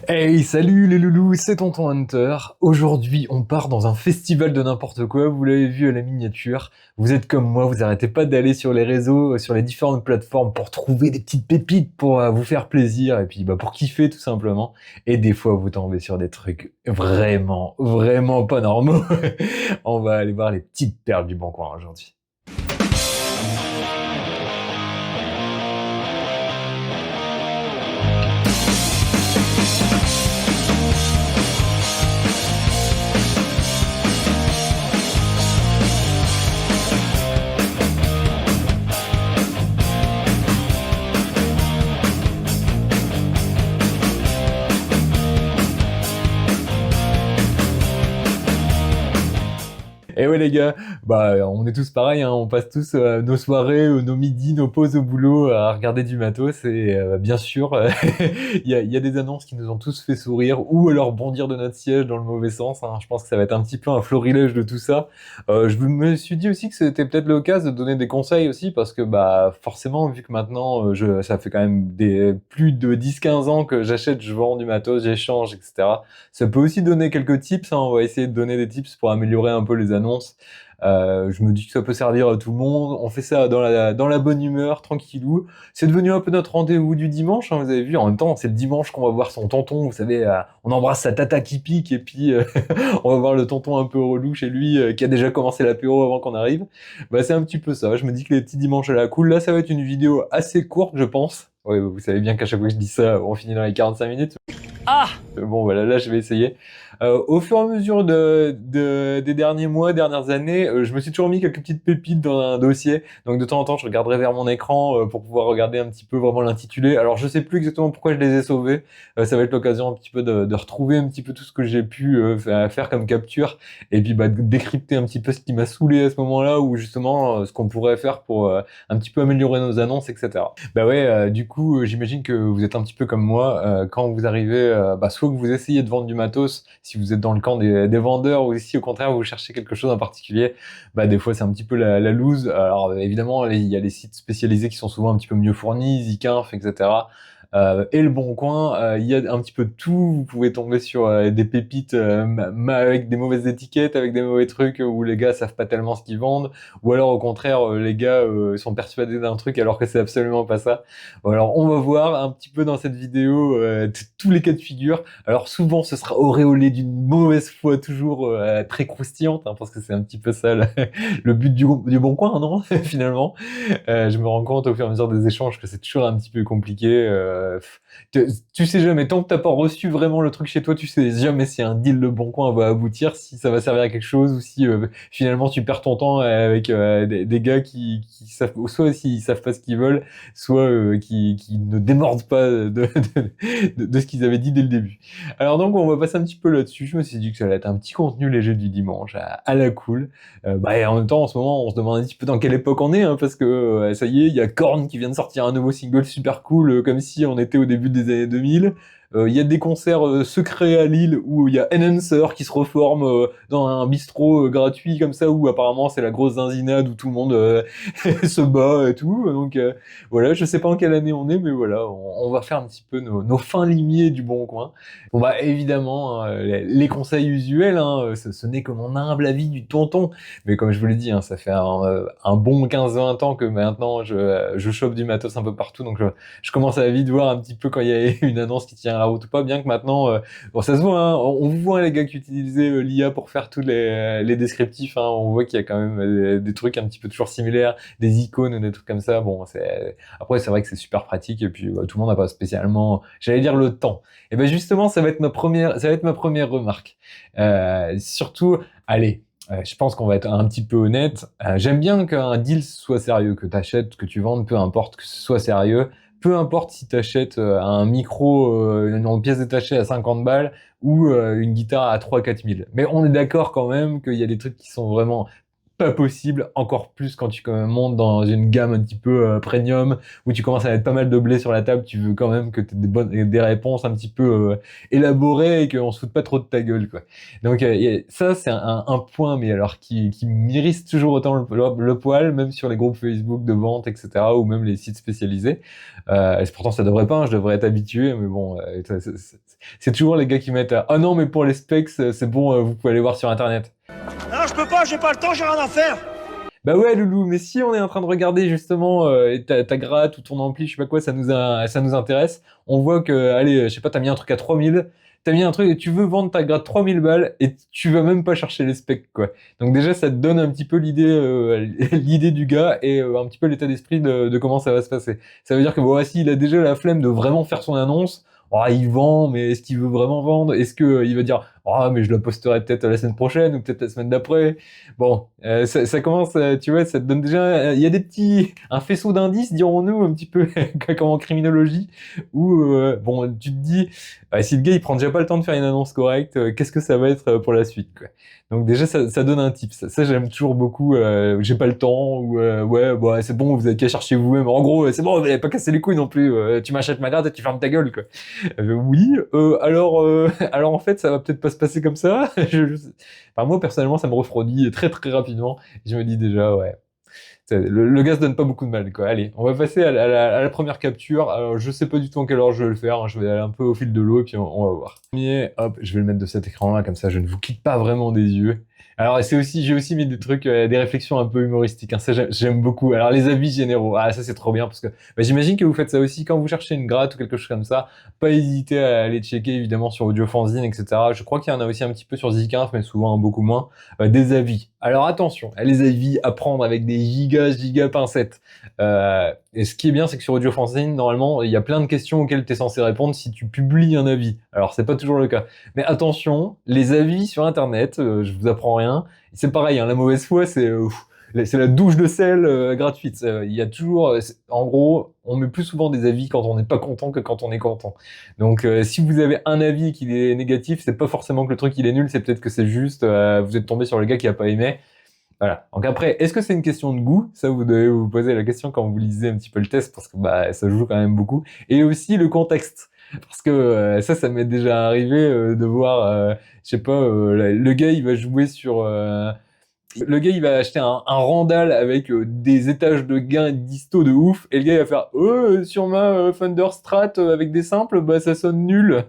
Hey, salut les loulous, c'est Tonton Hunter. Aujourd'hui, on part dans un festival de n'importe quoi, vous l'avez vu à la miniature. Vous êtes comme moi, vous arrêtez pas d'aller sur les réseaux, sur les différentes plateformes pour trouver des petites pépites pour vous faire plaisir et puis pour kiffer tout simplement. Et des fois, vous tombez sur des trucs vraiment, vraiment pas normaux. On va aller voir les petites perles du bon coin aujourd'hui. Et ouais les gars, on est tous pareils, hein, on passe tous nos soirées, nos midis, nos pauses au boulot à regarder du matos et bien sûr, il y a des annonces qui nous ont tous fait sourire ou alors bondir de notre siège dans le mauvais sens, hein. Je pense que ça va être un petit peu un florilège de tout ça. Je me suis dit aussi que c'était peut-être l'occasion de donner des conseils aussi parce que forcément vu que maintenant ça fait quand même plus de 10-15 ans que j'achète, je vends du matos, j'échange, etc. Ça peut aussi donner quelques tips, hein. On va essayer de donner des tips pour améliorer un peu les annonces. Je me dis que ça peut servir à tout le monde. On fait ça dans la bonne humeur, tranquillou. C'est devenu un peu notre rendez-vous du dimanche, hein, vous avez vu. En même temps, c'est le dimanche qu'on va voir son tonton. Vous savez, on embrasse sa tata qui pique et puis on va voir le tonton un peu relou chez lui qui a déjà commencé l'apéro avant qu'on arrive. C'est un petit peu ça. Je me dis que les petits dimanches à la cool. Là, ça va être une vidéo assez courte, je pense. Ouais, vous savez bien qu'à chaque fois que je dis ça, on finit dans les 45 minutes. Ah! Bon, voilà, là, je vais essayer. Au fur et à mesure des derniers mois, dernières années, je me suis toujours mis quelques petites pépites dans un dossier. Donc, de temps en temps, je regarderai vers mon écran pour pouvoir regarder un petit peu vraiment l'intitulé. Alors, je sais plus exactement pourquoi je les ai sauvés. Ça va être l'occasion un petit peu de retrouver un petit peu tout ce que j'ai pu faire comme capture. Et puis, de décrypter un petit peu ce qui m'a saoulé à ce moment-là ou justement ce qu'on pourrait faire pour un petit peu améliorer nos annonces, etc. Du coup, j'imagine que vous êtes un petit peu comme moi. Quand vous arrivez, soit que vous essayez de vendre du matos, si vous êtes dans le camp des vendeurs, ou si au contraire vous cherchez quelque chose en particulier, des fois c'est un petit peu la loose. Alors évidemment, il y a les sites spécialisés qui sont souvent un petit peu mieux fournis, Zikinf, etc. Et le Bon Coin, il y a un petit peu de tout. Vous pouvez tomber sur des pépites avec des mauvaises étiquettes, avec des mauvais trucs où les gars savent pas tellement ce qu'ils vendent, ou alors au contraire les gars sont persuadés d'un truc alors que c'est absolument pas ça. Alors on va voir un petit peu dans cette vidéo tous les cas de figure. Alors souvent ce sera auréolé d'une mauvaise foi toujours très croustillante, hein, parce que c'est un petit peu ça le but du Bon Coin, non finalement. Je me rends compte au fur et à mesure des échanges que c'est toujours un petit peu compliqué. Tu sais jamais, tant que t'as pas reçu vraiment le truc chez toi, tu sais jamais si un deal de Bon Coin va aboutir, si ça va servir à quelque chose, ou si finalement tu perds ton temps avec des gars qui savent, soit s'ils savent pas ce qu'ils veulent, soit qui ne démordent pas de ce qu'ils avaient dit dès le début. Alors donc on va passer un petit peu là-dessus. Je me suis dit que ça allait être un petit contenu léger du dimanche à la cool. Et en même temps, en ce moment, on se demande un petit peu dans quelle époque on est, hein, parce que ça y est, il y a Korn qui vient de sortir un nouveau single super cool, comme si on était au début des années 2000. Il y a des concerts secrets à Lille où il y a Enhancer qui se reforme dans un bistrot gratuit comme ça, où apparemment c'est la grosse zinzinade où tout le monde se bat et tout. Donc voilà, je sais pas en quelle année on est, mais voilà, on va faire un petit peu nos fins limiers du Bon Coin. Évidemment, hein, les conseils usuels, hein, ce n'est que mon humble avis du tonton. Mais comme je vous l'ai dit, hein, ça fait un bon 15-20 ans que maintenant je chope du matos un peu partout, donc je commence à vite voir un petit peu quand il y a une annonce qui tient la route ou pas, bien que maintenant, ça se voit, hein, on voit les gars qui utilisaient l'IA pour faire tous les descriptifs, hein, on voit qu'il y a quand même des trucs un petit peu toujours similaires, des icônes ou des trucs comme ça. Bon, après c'est vrai que c'est super pratique et puis tout le monde n'a pas spécialement, j'allais dire, le temps. Et justement, ça va être ma première remarque. Surtout, allez. Je pense qu'on va être un petit peu honnête. J'aime bien qu'un deal soit sérieux, que t'achètes, que tu vendes, peu importe, que ce soit sérieux. Peu importe si t'achètes un micro, une pièce détachée à 50 balles ou une guitare à 3-4 000. Mais on est d'accord quand même qu'il y a des trucs qui sont vraiment pas possible, encore plus quand tu montes dans une gamme un petit peu premium, où tu commences à mettre pas mal de blé sur la table, tu veux quand même que tu aies des réponses un petit peu élaborées et qu'on se foute pas trop de ta gueule, quoi. Donc ça, c'est un point, mais alors qui m'irrite toujours autant le poil, même sur les groupes Facebook de vente, etc., ou même les sites spécialisés. Et pourtant, ça devrait pas, hein, je devrais être habitué, mais bon, c'est toujours les gars qui mettent ah non, mais pour les specs, c'est bon, vous pouvez aller voir sur Internet. Non, je peux pas, j'ai pas le temps, j'ai rien à faire. Bah ouais, Loulou, mais si on est en train de regarder justement ta gratte ou ton ampli, je sais pas quoi, ça nous intéresse. On voit que, allez, je sais pas, t'as mis un truc à 3000, t'as mis un truc et tu veux vendre ta gratte 3000 balles et tu vas même pas chercher les specs, quoi. Donc déjà, ça te donne un petit peu l'idée du gars et un petit peu l'état d'esprit de comment ça va se passer. Ça veut dire que bon, voici, il a déjà la flemme de vraiment faire son annonce. Oh, il vend, mais est-ce qu'il veut vraiment vendre? Est-ce que il va dire, ah, mais je la posterai peut-être la semaine prochaine ou peut-être la semaine d'après? Bon, ça commence, tu vois, ça te donne déjà, il y a un faisceau d'indices, dirons-nous, un petit peu comme en criminologie, où, bon, tu te dis, si le gars il prend déjà pas le temps de faire une annonce correcte, qu'est-ce que ça va être pour la suite, quoi. Donc déjà, ça donne un tip. Ça j'aime toujours beaucoup. J'ai pas le temps ou ouais, bah c'est bon, vous avez qu'à chercher vous-même. En gros, c'est bon, vous n'avez pas cassé les couilles non plus. Tu m'achètes ma gratte et tu fermes ta gueule, quoi. Oui. Alors en fait, ça va peut-être pas se passer comme ça. Enfin, moi personnellement, ça me refroidit très très rapidement. Je me dis déjà, ouais. Le gars se donne pas beaucoup de mal, quoi. Allez, on va passer à la première capture. Alors, je sais pas du tout en quelle heure je vais le faire, hein. Je vais aller un peu au fil de l'eau et puis on va voir. Premier, hop, je vais le mettre de cet écran-là, comme ça je ne vous quitte pas vraiment des yeux. Alors, j'ai aussi mis des trucs, des réflexions un peu humoristiques, hein. Ça, j'aime beaucoup. Alors, les avis généraux. Ah, ça, c'est trop bien parce que, bah, j'imagine que vous faites ça aussi quand vous cherchez une gratte ou quelque chose comme ça. Pas hésiter à aller checker, évidemment, sur Audiofanzine, etc. Je crois qu'il y en a aussi un petit peu sur Zikinf, mais souvent beaucoup moins. Des avis. Alors, attention, les avis à prendre avec des giga pincettes. Et ce qui est bien, c'est que sur Audiofanzine, normalement, il y a plein de questions auxquelles tu es censé répondre si tu publies un avis. Alors, c'est pas toujours le cas. Mais attention, les avis sur Internet, je vous apprends rien. C'est pareil, hein, la mauvaise foi, c'est la douche de sel gratuite. Il y a toujours, en gros, on met plus souvent des avis quand on n'est pas content que quand on est content. Donc, si vous avez un avis qui est négatif, c'est pas forcément que le truc il est nul, c'est peut-être que c'est juste, vous êtes tombé sur le gars qui a pas aimé. Voilà. Donc après, est-ce que c'est une question de goût? Ça, vous devez vous poser la question quand vous lisez un petit peu le test, parce que bah ça joue quand même beaucoup. Et aussi le contexte. Parce que ça m'est déjà arrivé de voir, je sais pas, le gars il va jouer sur... le gars il va acheter un Randall avec des étages de gain disto de ouf, et le gars il va faire sur ma Thunder Strat avec des simples, bah ça sonne nul.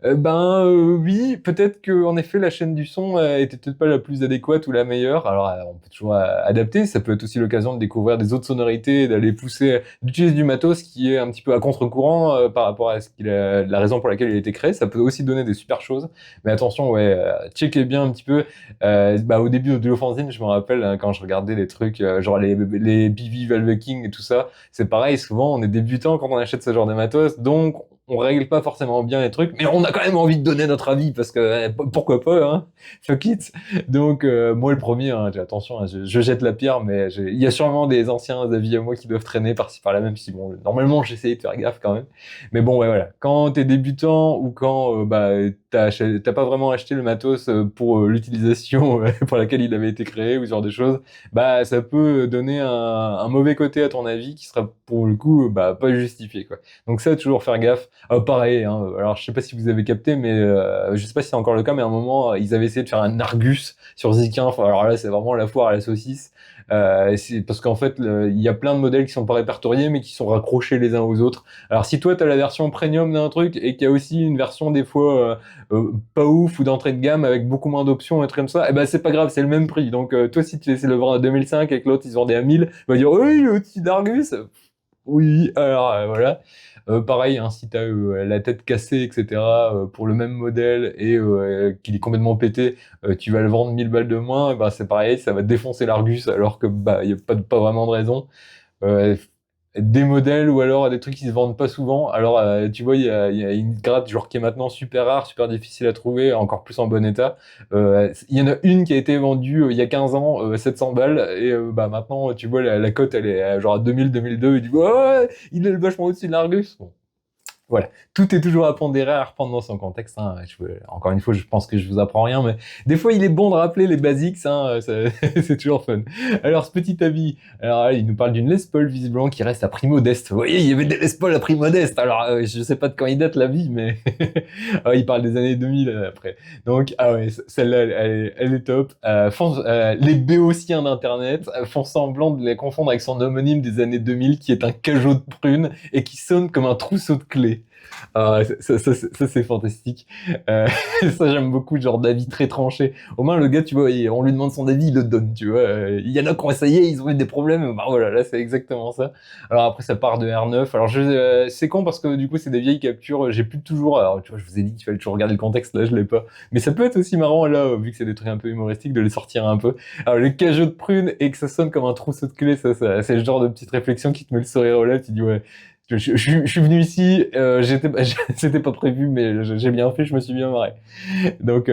Oui, peut-être que en effet la chaîne du son était peut-être pas la plus adéquate ou la meilleure. Alors on peut toujours adapter. Ça peut être aussi l'occasion de découvrir des autres sonorités, d'aller pousser, d'utiliser du matos qui est un petit peu à contre-courant par rapport à la raison pour laquelle il a été créé. Ça peut aussi donner des super choses. Mais attention, ouais, checkez bien un petit peu. Au début de l'offensive, je me rappelle hein, quand je regardais les trucs genre les BV Valve King et tout ça. C'est pareil, souvent on est débutant quand on achète ce genre de matos, donc on règle pas forcément bien les trucs, mais on a quand même envie de donner notre avis parce que pourquoi pas, hein, fuck it. Donc moi le premier, hein, attention, hein, je jette la pierre, mais il y a sûrement des anciens avis à moi qui doivent traîner par-ci par-là, même si bon, normalement j'essaye de faire gaffe quand même. Mais bon, ouais, voilà. Quand t'es débutant ou quand t'as pas vraiment acheté le matos pour l'utilisation pour laquelle il avait été créé ou ce genre de choses, bah ça peut donner un mauvais côté à ton avis qui sera pour le coup pas justifié, quoi. Donc ça, toujours faire gaffe. Pareil, hein, alors je sais pas si vous avez capté, mais je sais pas si c'est encore le cas, mais à un moment, ils avaient essayé de faire un Argus sur Zikinf. Alors là, c'est vraiment la foire à la saucisse. C'est parce qu'en fait, il y a plein de modèles qui sont pas répertoriés, mais qui sont raccrochés les uns aux autres. Alors si toi, t'as la version premium d'un truc et qu'il y a aussi une version des fois pas ouf ou d'entrée de gamme avec beaucoup moins d'options et trucs comme ça, eh ben c'est pas grave, c'est le même prix. Donc toi, si tu essaies de le vendre à 2005 et que l'autre, ils vendaient à 1000, il va dire, oui, le petit d'Argus. Oui, alors voilà. Pareil, hein, si t'as la tête cassée, etc., pour le même modèle et qu'il est complètement pété, tu vas le vendre 1000 balles de moins, c'est pareil, ça va défoncer l'Argus alors que y a pas vraiment de raison. Euh, des modèles ou alors des trucs qui se vendent pas souvent. Alors tu vois, il y a une gratte genre qui est maintenant super rare, super difficile à trouver, encore plus en bon état. Il y en a une qui a été vendue il y a 15 ans, 700 balles, et maintenant tu vois la cote elle est genre à 2000, 2002, et du coup ouais, il est vachement au-dessus de l'Argus. Bon. voilà, tout est toujours à pondérer, à reprendre dans son contexte. Hein. Encore une fois, je pense que je vous apprends rien, mais des fois, il est bon de rappeler les basics. Hein, c'est toujours fun. Alors, ce petit avis, alors il nous parle d'une Les Paul visiblement qui reste à prix modeste. Vous voyez, il y avait des Les Paul à prix modeste. Alors, je sais pas de quand il date la vie, mais il parle des années 2000 après. Donc, ah ouais, celle-là, elle est top. Les béotiens d'Internet font semblant de les confondre avec son homonyme des années 2000 qui est un cajot de prune et qui sonne comme un trousseau de clés. Ah, ça, c'est fantastique. Ça, j'aime beaucoup, genre d'avis très tranché. Au moins, le gars, tu vois, on lui demande son avis, il le donne, tu vois. Il y en a qui ont essayé, ils ont eu des problèmes. Bah voilà, là, c'est exactement ça. Alors après, ça part de R9. Alors, c'est con parce que du coup, c'est des vieilles captures. J'ai plus toujours. Alors, tu vois, je vous ai dit qu'il fallait toujours regarder le contexte. Là, je l'ai pas. Mais ça peut être aussi marrant, là, vu que c'est des trucs un peu humoristiques, de les sortir un peu. Alors, le cajot de prune et que ça sonne comme un trousseau de clés, ça c'est le genre de petite réflexion qui te met le sourire aux lèvres. Tu dis, ouais. Je suis venu ici, c'était pas prévu, mais j'ai bien fait, je me suis bien marré. Donc,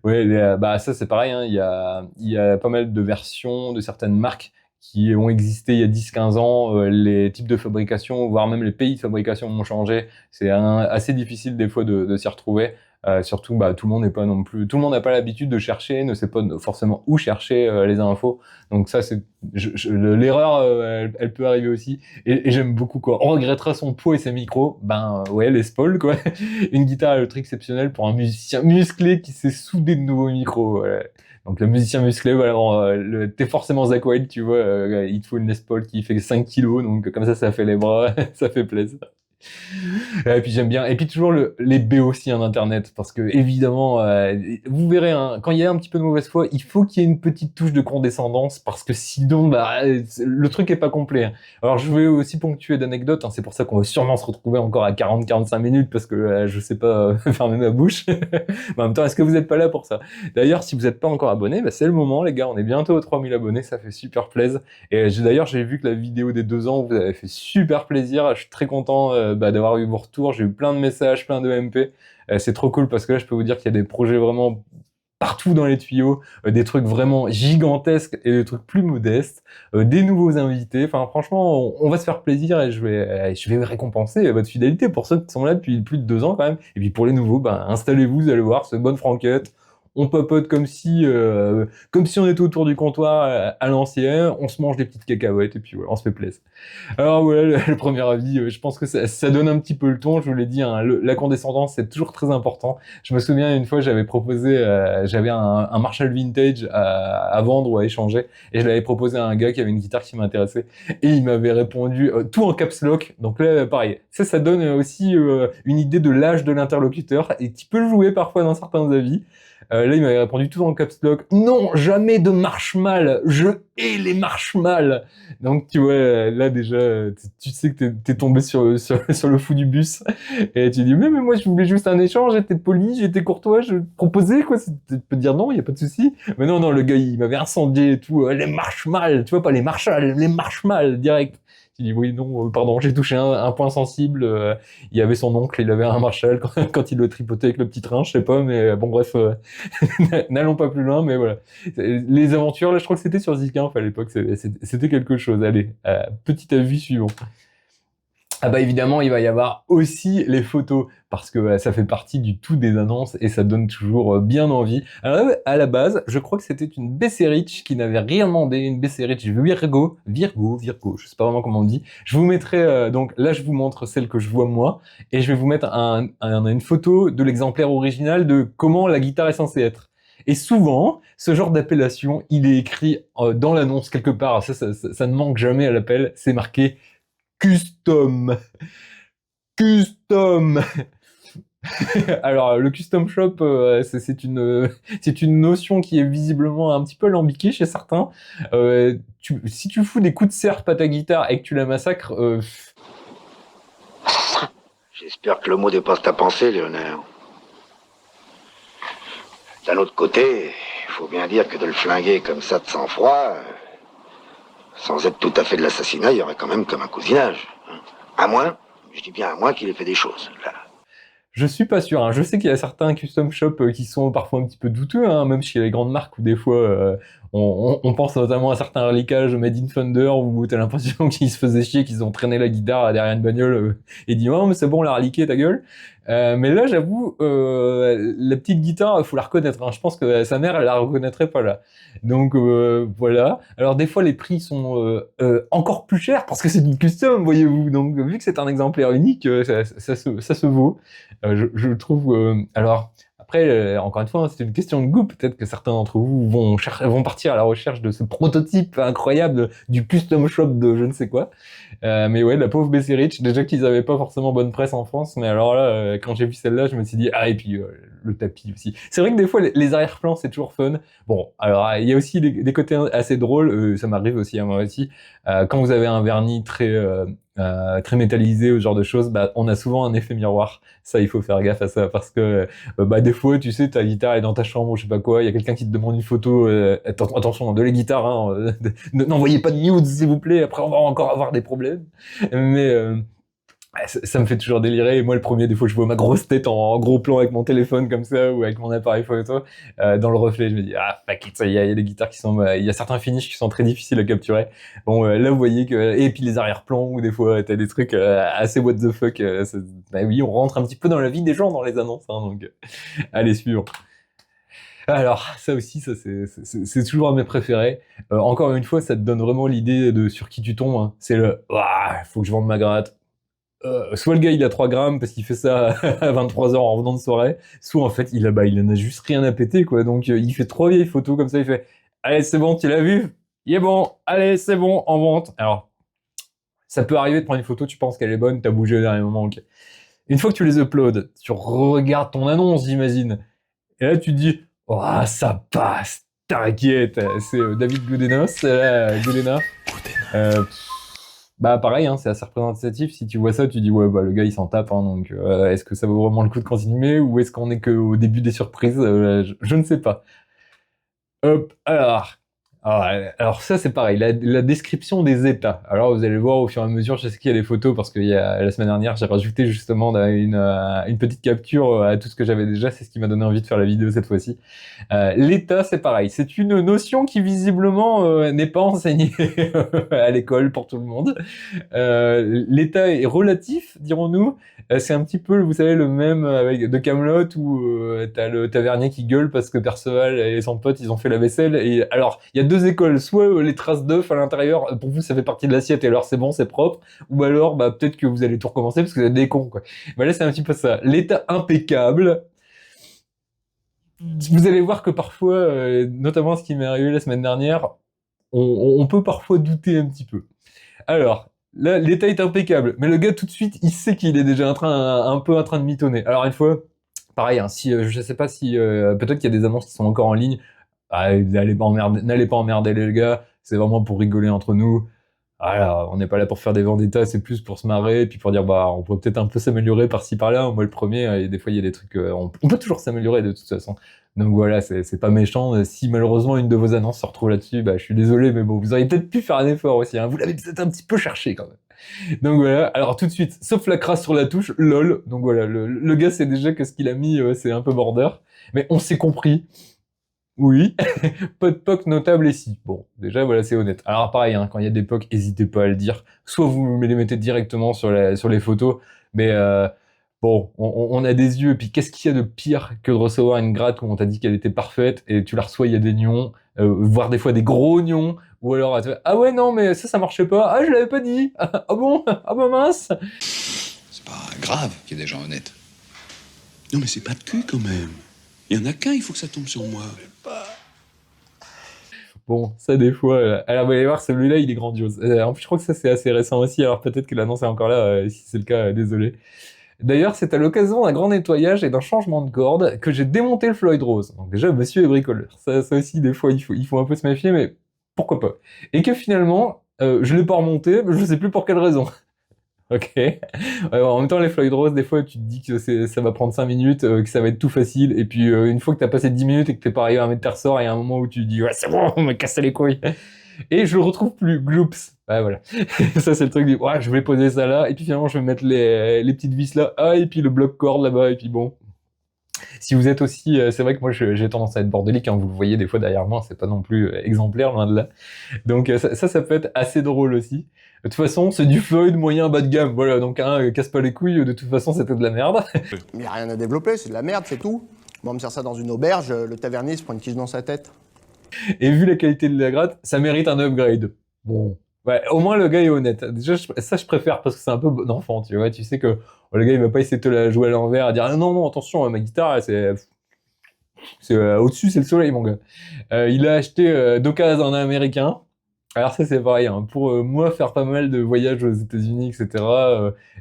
ouais, bah ça c'est pareil, hein, il y a pas mal de versions de certaines marques qui ont existé il y a 10-15 ans. Les types de fabrication, voire même les pays de fabrication ont changé. C'est assez difficile des fois de s'y retrouver. Surtout, bah, tout le monde n'a pas l'habitude de chercher, ne sait pas forcément où chercher les infos. Donc ça, l'erreur, elle peut arriver aussi. Et j'aime beaucoup quoi. On regrettera son poids et ses micros. Ben ouais, Les Paul quoi. Une guitare électrique exceptionnelle pour un musicien musclé qui s'est soudé de nouveaux micros. Voilà. Donc le musicien musclé, voilà, t'es forcément Zakk Wylde, tu vois. Il te faut une Les Paul qui fait 5 kilos, donc comme ça fait les bras, ça fait plaisir. Et puis j'aime bien. Et puis toujours les béotiens d'Internet, parce que évidemment, vous verrez, hein, quand il y a un petit peu de mauvaise foi, il faut qu'il y ait une petite touche de condescendance, parce que sinon, bah, le truc est pas complet. Hein. Alors je vais aussi ponctuer d'anecdotes, hein, c'est pour ça qu'on va sûrement se retrouver encore à 40-45 minutes, parce que je sais pas fermer ma bouche. Mais en même temps, est-ce que vous êtes pas là pour ça? D'ailleurs, si vous n'êtes pas encore abonné, bah, c'est le moment, les gars, on est bientôt aux 3000 abonnés, ça fait super plaisir. Et d'ailleurs, j'ai vu que la vidéo des 2 ans vous avez fait super plaisir, je suis très content d'avoir eu vos retours, j'ai eu plein de messages, plein de MP, c'est trop cool parce que là je peux vous dire qu'il y a des projets vraiment partout dans les tuyaux, des trucs vraiment gigantesques et des trucs plus modestes, des nouveaux invités, enfin franchement on va se faire plaisir et je vais récompenser votre fidélité pour ceux qui sont là depuis plus de 2 ans quand même, et puis pour les nouveaux, ben installez-vous, vous allez voir, c'est bonne franquette. On papote comme si on était autour du comptoir à l'ancienne, on se mange des petites cacahuètes et puis voilà, on se fait plaisir. Alors voilà, le premier avis, je pense que ça donne un petit peu le ton, je vous l'ai dit, hein, la condescendance c'est toujours très important. Je me souviens une fois j'avais proposé, j'avais un Marshall Vintage à vendre ou à échanger, et je l'avais proposé à un gars qui avait une guitare qui m'intéressait, et il m'avait répondu tout en caps lock, donc là pareil, ça donne aussi une idée de l'âge de l'interlocuteur, et tu peux le jouer parfois dans certains avis. Là, il m'avait répondu tout en caps lock. Non, jamais de marshmallow. Je hais les marshmallows. Donc, tu vois, là, déjà, tu sais que t'es tombé sur le fou du bus. Et tu dis, mais moi, je voulais juste un échange. J'étais poli, j'étais courtois, je proposais, quoi. Tu peux dire non, il y a pas de souci. Mais non, le gars, il m'avait incendié et tout. Les marshmallows. Tu vois, pas les marshmallows, les marshmallows, direct. Tu dis oui, non, pardon, j'ai touché un point sensible. Il y avait son oncle, il avait un Marshall quand il le tripotait avec le petit train, je sais pas, mais bon, bref, n'allons pas plus loin, mais voilà. Les aventures, là, je crois que c'était sur Zikinf à l'époque, c'était quelque chose. Allez, petit avis suivant. Ah bah évidemment, il va y avoir aussi les photos, parce que ça fait partie du tout des annonces et ça donne toujours bien envie. Alors à la base, je crois que c'était une BC Rich qui n'avait rien demandé, une BC Rich Virgo, je sais pas vraiment comment on dit. Je vous mettrai, donc là je vous montre celle que je vois moi, et je vais vous mettre une photo de l'exemplaire original de comment la guitare est censée être. Et souvent, ce genre d'appellation, il est écrit dans l'annonce quelque part, ça ne manque jamais à l'appel, c'est marqué custom. Custom. Alors le custom shop, c'est une notion qui est visiblement un petit peu alambiquée chez certains. Si tu fous des coups de serpe à ta guitare et que tu la massacres, J'espère que le mot dépasse ta pensée, Léonard. D'un autre côté, il faut bien dire que de le flinguer comme ça de sang-froid, sans être tout à fait de l'assassinat, il y aurait quand même comme un cousinage. Hein. À moins, je dis bien à moins qu'il ait fait des choses, là. Je suis pas sûr, hein. Je sais qu'il y a certains custom shops qui sont parfois un petit peu douteux, hein, même chez les grandes marques où des fois on pense notamment à certains reliquages Made in Thunder où t'as l'impression qu'ils se faisaient chier, qu'ils ont traîné la guitare derrière une bagnole et dit oh mais c'est bon, on l'a reliqué ta gueule. Mais là j'avoue, la petite guitare, faut la reconnaître, hein. Je pense que sa mère elle la reconnaîtrait pas là. Donc voilà. Alors des fois les prix sont encore plus chers parce que c'est une custom, voyez-vous. Donc vu que c'est un exemplaire unique, ça se vaut. Je trouve. Alors après, encore une fois, hein, c'est une question de goût. Peut-être que certains d'entre vous vont partir à la recherche de ce prototype incroyable du custom shop de je ne sais quoi. Mais ouais, la pauvre BC Rich, déjà qu'ils avaient pas forcément bonne presse en France, mais alors là, quand j'ai vu celle-là, je me suis dit ah et puis le tapis aussi. C'est vrai que des fois les arrière-plans c'est toujours fun. Bon, alors il y a aussi des côtés assez drôles. Ça m'arrive aussi à moi aussi. Quand vous avez un vernis très métallisé ou ce genre de choses, bah on a souvent un effet miroir. Ça, il faut faire gaffe à ça parce que bah des fois, tu sais, ta guitare est dans ta chambre ou je sais pas quoi, il y a quelqu'un qui te demande une photo. Attention, de les guitares, hein, n'envoyez pas de nudes s'il vous plaît. Après, on va encore avoir des problèmes. Mais ça me fait toujours délirer. Et moi, le premier, des fois, je vois ma grosse tête en gros plan avec mon téléphone comme ça ou avec mon appareil photo dans le reflet. Je me dis ah fuck it, il y a des guitares qui sont, il y a certains finishes qui sont très difficiles à capturer. Bon, là, vous voyez que et puis les arrière-plans où des fois t'as des trucs assez what the fuck. Bah oui, on rentre un petit peu dans la vie des gens dans les annonces. Hein, donc allez suivre. Alors, ça aussi, c'est toujours un de mes préférés. Encore une fois, ça te donne vraiment l'idée de sur qui tu tombes. Hein. C'est le ah, faut que je vende ma gratte. Soit le gars il a 3 grammes parce qu'il fait ça à 23h en revenant de soirée, soit en fait il en a juste rien à péter quoi. Donc il fait 3 vieilles photos comme ça, il fait allez c'est bon, tu l'as vu, il est bon, allez c'est bon, en vente. Alors ça peut arriver de prendre une photo, tu penses qu'elle est bonne, t'as bougé au dernier moment, ok. Une fois que tu les uploads, tu regardes ton annonce j'imagine, et là tu te dis oh ça passe, t'inquiète, c'est David Godena. Bah pareil, hein, c'est assez représentatif. Si tu vois ça, tu dis ouais bah le gars il s'en tape. Hein, donc est-ce que ça vaut vraiment le coup de continuer ou est-ce qu'on est qu'au début des surprises je ne sais pas. Hop, alors ça c'est pareil, la description des états. Alors vous allez voir au fur et à mesure, je sais qu'il y a des photos parce que la semaine dernière j'ai rajouté justement une petite capture à tout ce que j'avais déjà, c'est ce qui m'a donné envie de faire la vidéo cette fois-ci. L'état c'est pareil, c'est une notion qui visiblement n'est pas enseignée à l'école pour tout le monde. L'état est relatif, dirons-nous. C'est un petit peu, vous savez, le même avec de Kaamelott où t'as le tavernier qui gueule parce que Perceval et son pote ils ont fait la vaisselle. Et alors, il y a deux écoles, soit les traces d'œufs à l'intérieur, pour vous ça fait partie de l'assiette et alors c'est bon, c'est propre, ou alors bah peut-être que vous allez tout recommencer parce que vous êtes des cons quoi. Bah là c'est un petit peu ça. L'état impeccable. Vous allez voir que parfois, notamment ce qui m'est arrivé la semaine dernière, on peut parfois douter un petit peu. Alors, là, l'état est impeccable, mais le gars tout de suite, il sait qu'il est déjà un peu en train de mitonner. Alors une fois, pareil, hein, si je sais pas si peut-être qu'il y a des annonces qui sont encore en ligne. N'allez pas emmerder les gars, c'est vraiment pour rigoler entre nous. Voilà, on n'est pas là pour faire des vendettas, c'est plus pour se marrer, et puis pour dire bah on pourrait peut-être un peu s'améliorer par-ci par-là. Moi le premier, et des fois il y a des trucs, on peut toujours s'améliorer de toute façon. Donc voilà, c'est pas méchant. Si malheureusement une de vos annonces se retrouve là-dessus, bah je suis désolé, mais bon, vous auriez peut-être pu faire un effort aussi. Hein. Vous l'avez peut-être un petit peu cherché quand même. Donc voilà, alors tout de suite, sauf la crasse sur la touche, lol. Donc voilà, le gars sait déjà que ce qu'il a mis, c'est un peu border, mais on s'est compris. Oui, pas de POC notable ici. Bon, déjà, voilà, c'est honnête. Alors pareil, hein, quand il y a des POC, n'hésitez pas à le dire. Soit vous me les mettez directement sur les photos, mais bon, on a des yeux, et puis qu'est-ce qu'il y a de pire que de recevoir une gratte où on t'a dit qu'elle était parfaite, et tu la reçois, il y a des nions, voire des fois des gros nions, ou alors, ah ouais, non, mais ça marchait pas, ah, je l'avais pas dit, ah bon, ah bah mince. C'est pas grave qu'il y ait des gens honnêtes. Non mais c'est pas de cul quand même. Il y en a qu'un, il faut que ça tombe sur moi. Bon, ça des fois... alors vous allez voir, celui-là, il est grandiose. En plus, je crois que ça, c'est assez récent aussi, alors peut-être que l'annonce est encore là, si c'est le cas, désolé. D'ailleurs, c'est à l'occasion d'un grand nettoyage et d'un changement de corde que j'ai démonté le Floyd Rose. Donc déjà, monsieur est bricoleur. Ça aussi, des fois, il faut un peu se méfier, mais pourquoi pas. Et que finalement, je l'ai pas remonté, je sais plus pour quelle raison. Ok. En même temps, les Floyd Rose, des fois, tu te dis que ça va prendre 5 minutes, que ça va être tout facile, et puis une fois que t'as passé 10 minutes et que t'es pas arrivé à mettre tes ressorts, il y a un moment où tu te dis, ouais, c'est bon, on m'a cassé les couilles. Et je le retrouve plus, gloops. Ouais, voilà. Ça, c'est le truc du, ouais, je vais poser ça là, et puis finalement, je vais mettre les petites vis là, ah, et puis le bloc corde là-bas, et puis bon. Si vous êtes aussi, c'est vrai que moi, j'ai tendance à être bordélique, hein, vous le voyez des fois derrière moi, c'est pas non plus exemplaire, loin de là. Donc, ça peut être assez drôle aussi. De toute façon, c'est du Floyd moyen bas de gamme, voilà, donc, hein, casse pas les couilles, de toute façon, c'était de la merde. Mais y a rien à développer, c'est de la merde, c'est tout. Moi, on me sert ça dans une auberge, le tavernier se prend une quiche dans sa tête. Et vu la qualité de la gratte, ça mérite un upgrade. Bon. Ouais, au moins le gars est honnête. Déjà, ça je préfère parce que c'est un peu bon enfant, tu vois. Tu sais que le gars il va pas essayer de te la jouer à l'envers, à dire ah, non, non, attention, ma guitare, c'est au-dessus, c'est le soleil, mon gars. Il a acheté d'occasion un américain. Alors ça c'est pareil, hein. Pour moi faire pas mal de voyages aux États-Unis, etc.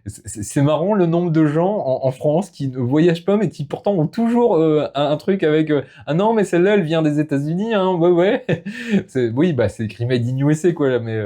C'est marrant le nombre de gens en France qui ne voyagent pas mais qui pourtant ont toujours un truc avec ah non mais celle-là elle vient des États-Unis, hein, ouais ouais. Oui bah c'est écrit Made in USA quoi là, mais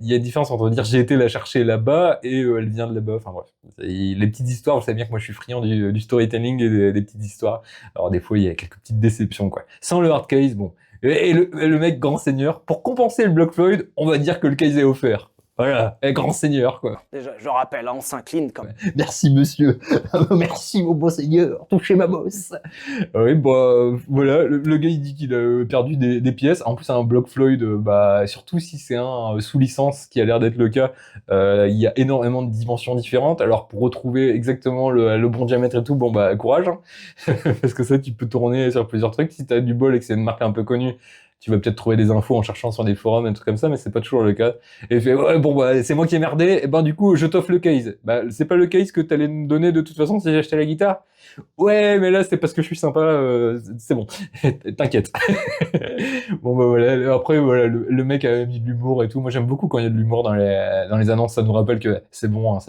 il y a une différence entre dire j'ai été la chercher là-bas et elle vient de là-bas. Enfin bref, les petites histoires, vous savez bien que moi je suis friand du storytelling et des petites histoires. Alors des fois il y a quelques petites déceptions quoi. Sans le hard case, bon. Et le mec grand seigneur, pour compenser le bloc Floyd, on va dire que le case est offert. Voilà, et grand seigneur, quoi. Déjà, je rappelle, on s'incline quand même. Merci, monsieur. Merci, mon beau seigneur. Touchez ma bosse. Oui, bah, voilà. Le gars, il dit qu'il a perdu des pièces. En plus, un bloc Floyd, bah, surtout si c'est un sous licence, qui a l'air d'être le cas, il y a énormément de dimensions différentes. Alors, pour retrouver exactement le bon diamètre et tout, bon, bah, courage, hein. Parce que ça, tu peux tourner sur plusieurs trucs. Si t'as du bol et que c'est une marque un peu connue, tu vas peut-être trouver des infos en cherchant sur des forums, un truc comme ça, mais c'est pas toujours le cas. Et il fait, ouais, bon, bah, c'est moi qui ai merdé, et ben, du coup, je t'offre le case. Bah, c'est pas le case que t'allais me donner de toute façon si j'achetais la guitare. Ouais, mais là, c'est parce que je suis sympa, c'est bon. T'inquiète. Bon, bah, voilà. Après, voilà, le mec a mis de l'humour et tout. Moi, j'aime beaucoup quand il y a de l'humour dans les annonces. Ça nous rappelle que c'est bon, hein,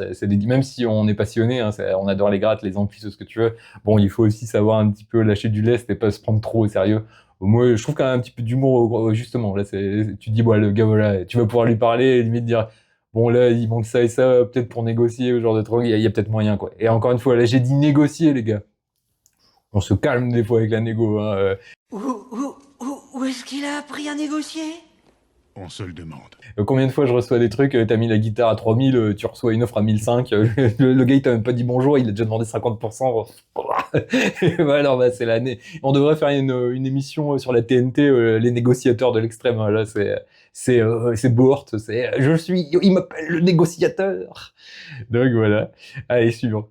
même si on est passionné, hein, on adore les grattes, les amplis, tout ce que tu veux. Bon, il faut aussi savoir un petit peu lâcher du lest et pas se prendre trop au sérieux. Moi, je trouve quand même un petit peu d'humour, justement. Là, tu te dis, bon, le gars, voilà, tu vas pouvoir lui parler et limite dire, bon, là, il manque ça et ça, peut-être pour négocier, ce genre de truc, il y a peut-être moyen, quoi. Et encore une fois, là, j'ai dit négocier, les gars. On se calme des fois avec la négo, hein. Où est-ce qu'il a appris à négocier? On se le demande. Combien de fois je reçois des trucs, t'as mis la guitare à 3000, tu reçois une offre à 1005, le gars il t'a même pas dit bonjour, il a déjà demandé 50%. Ouais, alors bah c'est l'année. On devrait faire une émission sur la TNT, les négociateurs de l'extrême. Hein. Là c'est Bohort, il m'appelle le négociateur. Donc voilà. Allez, suivant.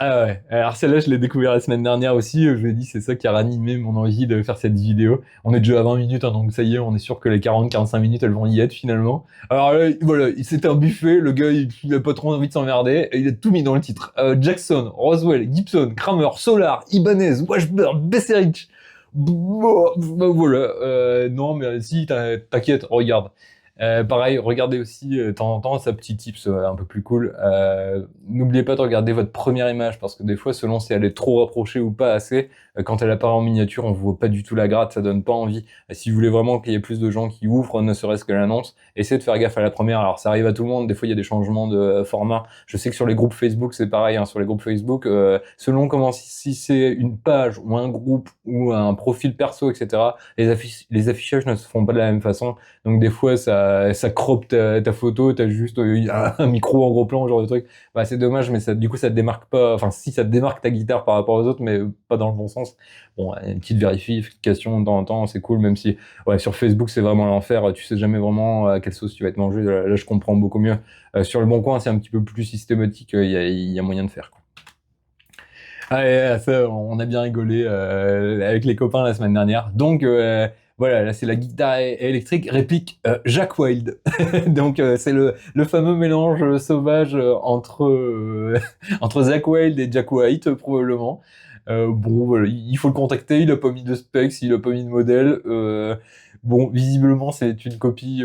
Ah ouais, alors celle-là je l'ai découvert la semaine dernière aussi, je lui ai dit c'est ça qui a ranimé mon envie de faire cette vidéo. On est déjà à 20 minutes, hein, donc ça y est, on est sûr que les 40-45 minutes elles vont y être finalement. Alors là, voilà, c'était un buffet, le gars il a pas trop envie de s'emmerder, et il a tout mis dans le titre. Jackson, Roswell, Gibson, Kramer, Solar, Ibanez, Washburn, Besserich. Bah voilà, non mais si, t'inquiète, regarde. Pareil, regardez aussi de temps en temps sa petite tips un peu plus cool. N'oubliez pas de regarder votre première image parce que des fois, selon si elle est trop rapprochée ou pas assez, quand elle apparaît en miniature, on voit pas du tout la gratte, ça donne pas envie. Si vous voulez vraiment qu'il y ait plus de gens qui ouvrent, ne serait-ce que l'annonce, essayez de faire gaffe à la première. Alors ça arrive à tout le monde, des fois il y a des changements de format. Je sais que sur les groupes Facebook, c'est pareil. Hein, sur les groupes Facebook, selon comment si c'est une page ou un groupe ou un profil perso, etc., les affichages ne se font pas de la même façon. Donc des fois ça crop ta photo, t'as juste un micro en gros plan, genre de truc. Bah c'est dommage, mais du coup ça te démarque pas. Enfin si ça te démarque ta guitare par rapport aux autres, mais pas dans le bon sens. Bon, une petite vérification de temps en temps, c'est cool, même si ouais sur Facebook c'est vraiment l'enfer. Tu sais jamais vraiment à quelle sauce tu vas être mangé. Là je comprends beaucoup mieux. Sur le Bon Coin c'est un petit peu plus systématique. Il y a moyen de faire, quoi. Ah, ça, on a bien rigolé avec les copains la semaine dernière. Donc voilà, là c'est la guitare électrique réplique Jack Wild. Donc c'est le fameux mélange sauvage entre Zakk Wylde et Jack White probablement. Bon voilà, il faut le contacter, il a pas mis de specs, il a pas mis de modèle. Bon, visiblement c'est une copie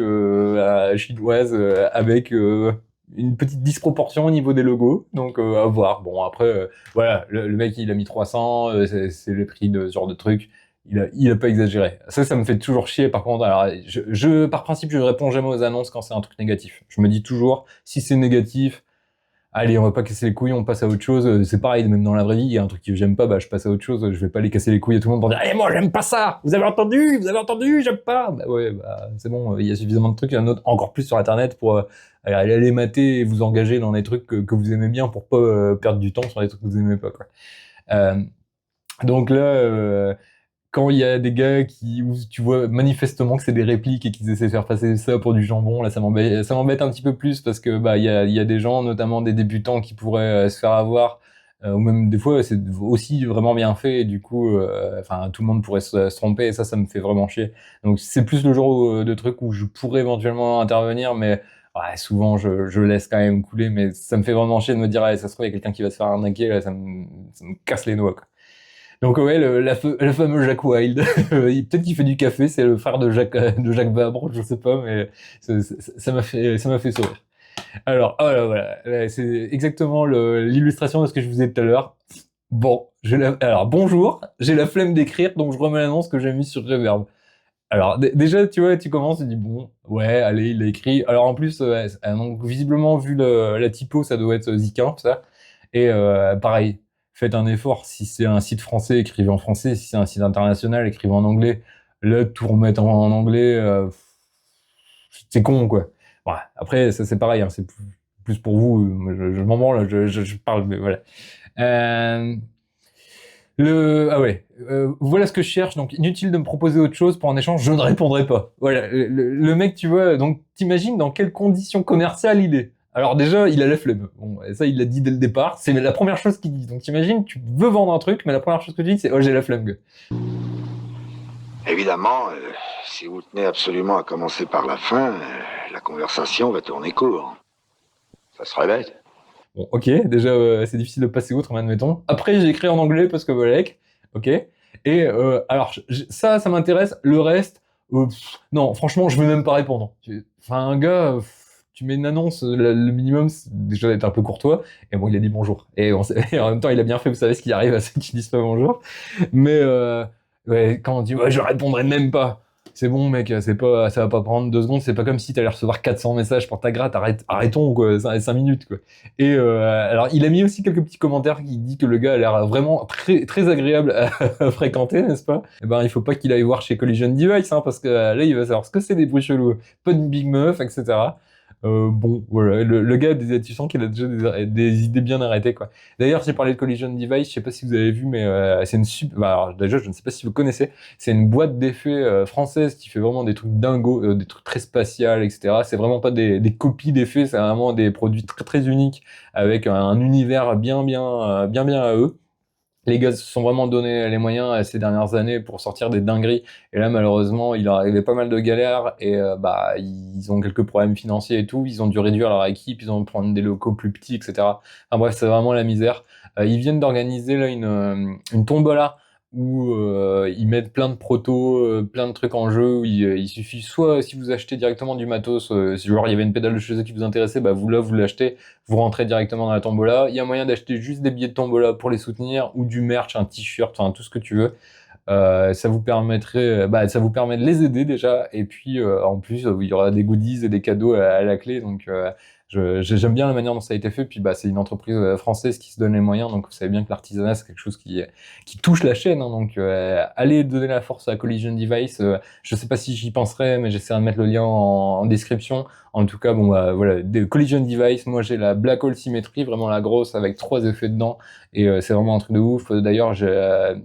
chinoise avec une petite disproportion au niveau des logos, donc à voir. Bon après, voilà, le mec il a mis 300, c'est le prix de ce genre de truc. Il a pas exagéré. Ça me fait toujours chier. Par contre, alors, par principe, je ne réponds jamais aux annonces quand c'est un truc négatif. Je me dis toujours, si c'est négatif, allez, on va pas casser les couilles, on passe à autre chose. C'est pareil, même dans la vraie vie, il y a un truc que j'aime pas, bah je passe à autre chose. Je vais pas aller casser les couilles à tout le monde pour dire, moi j'aime pas ça. Vous avez entendu, j'aime pas. Bah ouais, bah c'est bon, il y a suffisamment de trucs, il y en a d'autres encore plus sur Internet pour aller les mater et vous engager dans des trucs que vous aimez bien pour pas perdre du temps sur des trucs que vous aimez pas, quoi. Donc là, quand il y a des gars où tu vois manifestement que c'est des répliques et qu'ils essaient de faire passer ça pour du jambon, là ça m'embête un petit peu plus parce que bah il y a des gens, notamment des débutants, qui pourraient se faire avoir, ou même des fois c'est aussi vraiment bien fait et du coup, enfin tout le monde pourrait se tromper et ça me fait vraiment chier. Donc c'est plus le genre de truc où je pourrais éventuellement intervenir, mais ouais, souvent je laisse quand même couler, mais ça me fait vraiment chier de me dire, ah, ça se trouve il y a quelqu'un qui va se faire arnaquer, là ça me casse les noix, quoi. Donc ouais, le fameux Jack Wilde, peut-être qu'il fait du café, c'est le frère de Jacques Vabre, je sais pas, mais ça m'a fait sourire. Alors, voilà, c'est exactement l'illustration de ce que je vous ai dit tout à l'heure. Bon, alors bonjour, j'ai la flemme d'écrire, donc je remets l'annonce que j'ai mise sur Reverb. Alors déjà, tu vois, tu commences, tu dis bon, ouais, allez, il a écrit. Alors en plus, donc visiblement vu la typo, ça doit être Zikin, ça. Et pareil, faites un effort. Si c'est un site français, écrivez en français. Si c'est un site international, écrivez en anglais. Là, tout remettre en anglais, c'est con, quoi. Ouais, après, ça c'est pareil, hein, c'est plus pour vous. Je m'en branle, je parle, mais voilà. Ah ouais, voilà ce que je cherche, donc inutile de me proposer autre chose pour un échange, je ne répondrai pas. Voilà, le mec, tu vois, donc t'imagines dans quelles conditions commerciales il est. Alors déjà, il a la flemme. Bon, ça, il l'a dit dès le départ, c'est la première chose qu'il dit. Donc t'imagines, tu veux vendre un truc, mais la première chose que tu dis, c'est « Oh, j'ai la flemme, gars ». Évidemment, si vous tenez absolument à commencer par la fin, la conversation va tourner court. Ça serait bête. Bon, ok, déjà, c'est difficile de passer outre, mais admettons. Après, j'ai écrit en anglais parce que voilà, ok. Et alors, ça m'intéresse. Le reste, non, franchement, je veux même pas répondre. Enfin, un gars, tu mets une annonce, le minimum, c'est déjà d'être un peu courtois. Et bon, il a dit bonjour. Et en même temps, il a bien fait, vous savez ce qui arrive à ceux qui disent pas bonjour. Mais ouais, quand on dit, ouais, je répondrai même pas. C'est bon, mec, ça va pas prendre 2 secondes, c'est pas comme si t'allais recevoir 400 messages pour ta gratte, arrêtons, quoi, 5 minutes, quoi. Et alors, il a mis aussi quelques petits commentaires qui dit que le gars a l'air vraiment très, très agréable à fréquenter, n'est-ce pas? Eh ben, il faut pas qu'il aille voir chez Collision Device, hein, parce que là, il va savoir ce que c'est des bruits chelous, pas de big meuf, etc. Bon, voilà, le gars, tu sens qu'il a déjà des idées bien arrêtées, quoi. D'ailleurs, j'ai parlé de Collision Device, je sais pas si vous avez vu, mais c'est une bah, alors, déjà, je ne sais pas si vous connaissez, c'est une boîte d'effets française qui fait vraiment des trucs dingos, des trucs très spatials, etc. C'est vraiment pas des copies d'effets, c'est vraiment des produits très très uniques avec un univers bien à eux. Les gars se sont vraiment donné les moyens ces dernières années pour sortir des dingueries. Et là, malheureusement, il leur arrivait pas mal de galères et bah ils ont quelques problèmes financiers et tout. Ils ont dû réduire leur équipe, ils ont dû prendre des locaux plus petits, etc. Enfin bref, c'est vraiment la misère. Ils viennent d'organiser là une tombola où ils mettent plein de protos, plein de trucs en jeu. Où il suffit soit, si vous achetez directement du matos, si genre il y avait une pédale de chez eux qui vous intéressait, bah vous l'achetez, vous rentrez directement dans la tombola. Il y a moyen d'acheter juste des billets de tombola pour les soutenir, ou du merch, un t-shirt, enfin tout ce que tu veux. Ça vous permet de les aider déjà, et puis en plus il y aura des goodies et des cadeaux à la clé, donc j'aime bien la manière dont ça a été fait. Puis bah c'est une entreprise française qui se donne les moyens, donc vous savez bien que l'artisanat c'est quelque chose qui touche la chaîne, hein, donc allez donner la force à Collision Device. Je sais pas si j'y penserai, mais j'essaierai de mettre le lien en description. En tout cas, bon bah voilà, Collision Device, moi j'ai la Black Hole Symmetry, vraiment la grosse avec 3 effets dedans, et c'est vraiment un truc de ouf. D'ailleurs,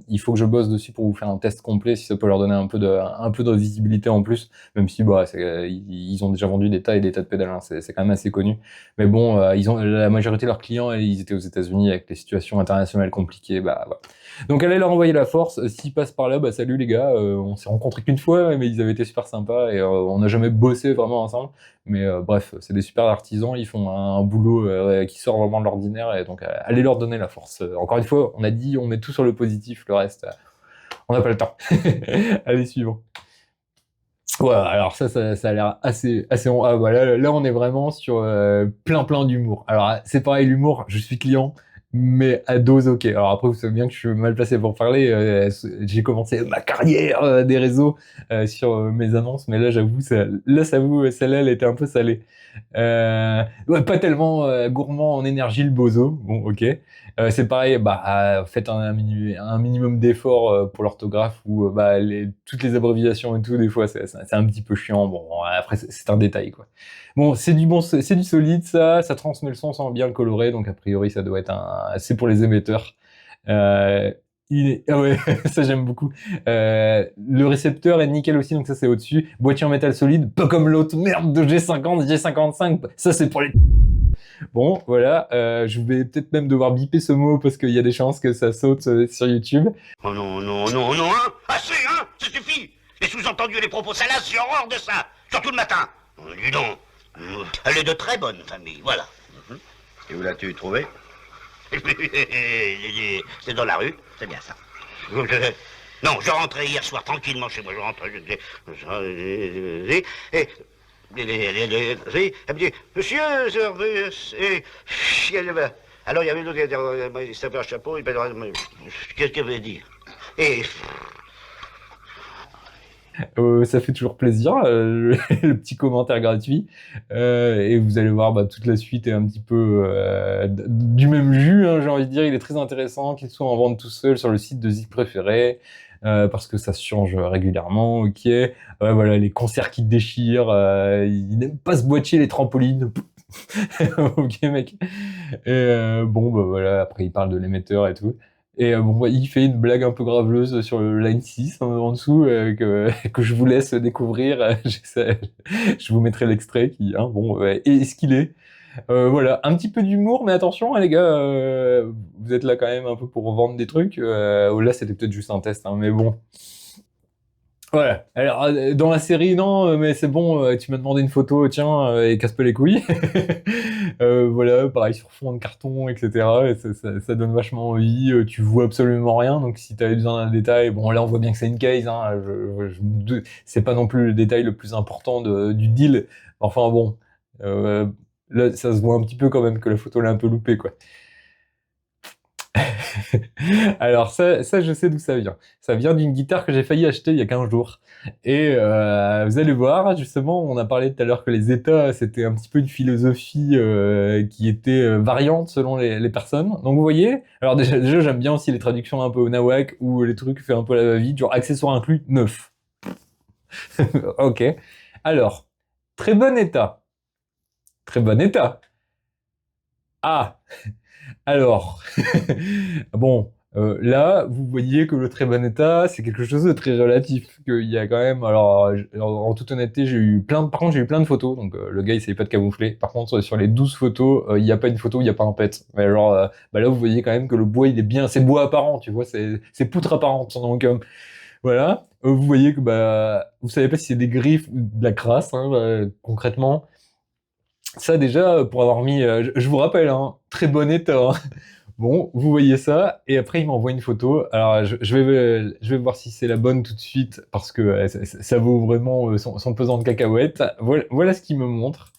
il faut que je bosse dessus pour vous faire un test complet, si ça peut leur donner un peu de visibilité en plus, même si bah ils ont déjà vendu des tas et des tas de pédales, hein, c'est quand même assez connu. Mais bon, la majorité de leurs clients, ils étaient aux États-Unis avec les situations internationales compliquées, bah voilà. Donc allez leur envoyer la force. S'ils passent par là, bah salut les gars, on s'est rencontrés qu'une fois, mais ils avaient été super sympas et on n'a jamais bossé vraiment ensemble. Mais bref, c'est des super artisans, ils font un boulot qui sort vraiment de l'ordinaire, et donc allez leur donner la force. Encore une fois, on a dit, on met tout sur le positif, le reste, on n'a pas le temps. Allez, suivant. Ouais, alors ça a l'air assez bon. Ah voilà, là on est vraiment sur plein d'humour. Alors c'est pareil, l'humour, je suis client. mais à dose ok. Alors après, vous savez bien que je suis mal placé pour parler. J'ai commencé ma carrière des réseaux sur mes annonces, mais là, j'avoue, celle-là, elle était un peu salée. Ouais, pas tellement gourmand en énergie, le bozo. Bon, ok. C'est pareil, faites un minimum d'effort pour l'orthographe ou toutes les abréviations et tout. Des fois, c'est un petit peu chiant. Bon, après, c'est un détail, quoi. Bon, c'est du solide, ça transmet le son sans bien le colorer, donc a priori, ça doit être c'est pour les émetteurs. Euh, ah ouais, ça j'aime beaucoup. Le récepteur est nickel aussi, donc ça c'est au-dessus. Boîtier en métal solide, pas comme l'autre merde de G50, G55. Ça c'est pour les... Bon, voilà, je vais peut-être même devoir biper ce mot parce qu'il y a des chances que ça saute sur YouTube. Oh non, non, non, non, hein. Assez, hein. Ça suffit. Les sous-entendus et les propos salaces, j'ai horreur de ça. Surtout le matin. Dis donc. Elle est de très bonne famille, voilà. Et où l'as-tu trouvé? C'est dans la rue, c'est bien ça. Non, je rentrais hier soir tranquillement chez moi, je rentrais, elle me dit, monsieur, alors il y avait l'autre, il s'avait un chapeau, qu'est-ce qu'elle veut dire? Et Ça fait toujours plaisir, le petit commentaire gratuit. Et vous allez voir, toute la suite est un petit peu du même jus, hein, j'ai envie de dire. Il est très intéressant qu'il soit en vente tout seul sur le site de Zik Préféré, parce que ça se change régulièrement, ok. Voilà, les concerts qui déchirent, il n'aime pas se boîtier les trampolines. Ok, mec. Et voilà, après il parle de l'émetteur et tout. Et il fait une blague un peu graveleuse sur le Line 6 en dessous que je vous laisse découvrir. Je vous mettrai l'extrait qui, hein, est ce qu'il est. Voilà, un petit peu d'humour, mais attention, hein, les gars, vous êtes là quand même un peu pour vendre des trucs. Là, c'était peut-être juste un test, hein, mais bon. Voilà. Alors, dans la série, non, mais c'est bon, tu m'as demandé une photo, tiens, et casse pas les couilles. Voilà, pareil sur fond de carton, etc. Et ça donne vachement envie. Tu vois absolument rien, donc si t'avais besoin d'un détail, bon, là, on voit bien que c'est une case, hein. C'est pas non plus le détail le plus important du deal. Enfin, bon. Là, ça se voit un petit peu quand même que la photo l'a un peu loupée, quoi. Alors ça, je sais d'où ça vient. Ça vient d'une guitare que j'ai failli acheter il y a 15 jours. Et vous allez voir, justement, on a parlé tout à l'heure que les états, c'était un petit peu une philosophie qui était variante selon les personnes. Donc vous voyez, alors déjà j'aime bien aussi les traductions un peu au nawak ou les trucs fait un peu la va-vite, genre accessoires inclus, 9. Ok. Alors, très bon état. Très bon état. Ah. Alors, bon, là, vous voyez que le très bon état, c'est quelque chose de très relatif. Qu'il y a quand même, alors, en toute honnêteté, par contre, j'ai eu plein de photos, donc le gars, il savait pas de camoufler. Par contre, sur les 12 photos, il n'y a pas une photo où il n'y a pas un pet. Mais alors, là, vous voyez quand même que le bois, il est bien, c'est bois apparent, tu vois, c'est poutre apparente. Donc, voilà. Vous voyez que, vous savez pas si c'est des griffes ou de la crasse, hein, concrètement. Ça déjà, pour avoir mis, je vous rappelle, hein, très bon état. Hein. Bon, vous voyez ça, et après il m'envoie une photo. Alors je vais voir si c'est la bonne tout de suite, parce que ça vaut vraiment son pesant de cacahuètes. Voilà ce qu'il me montre.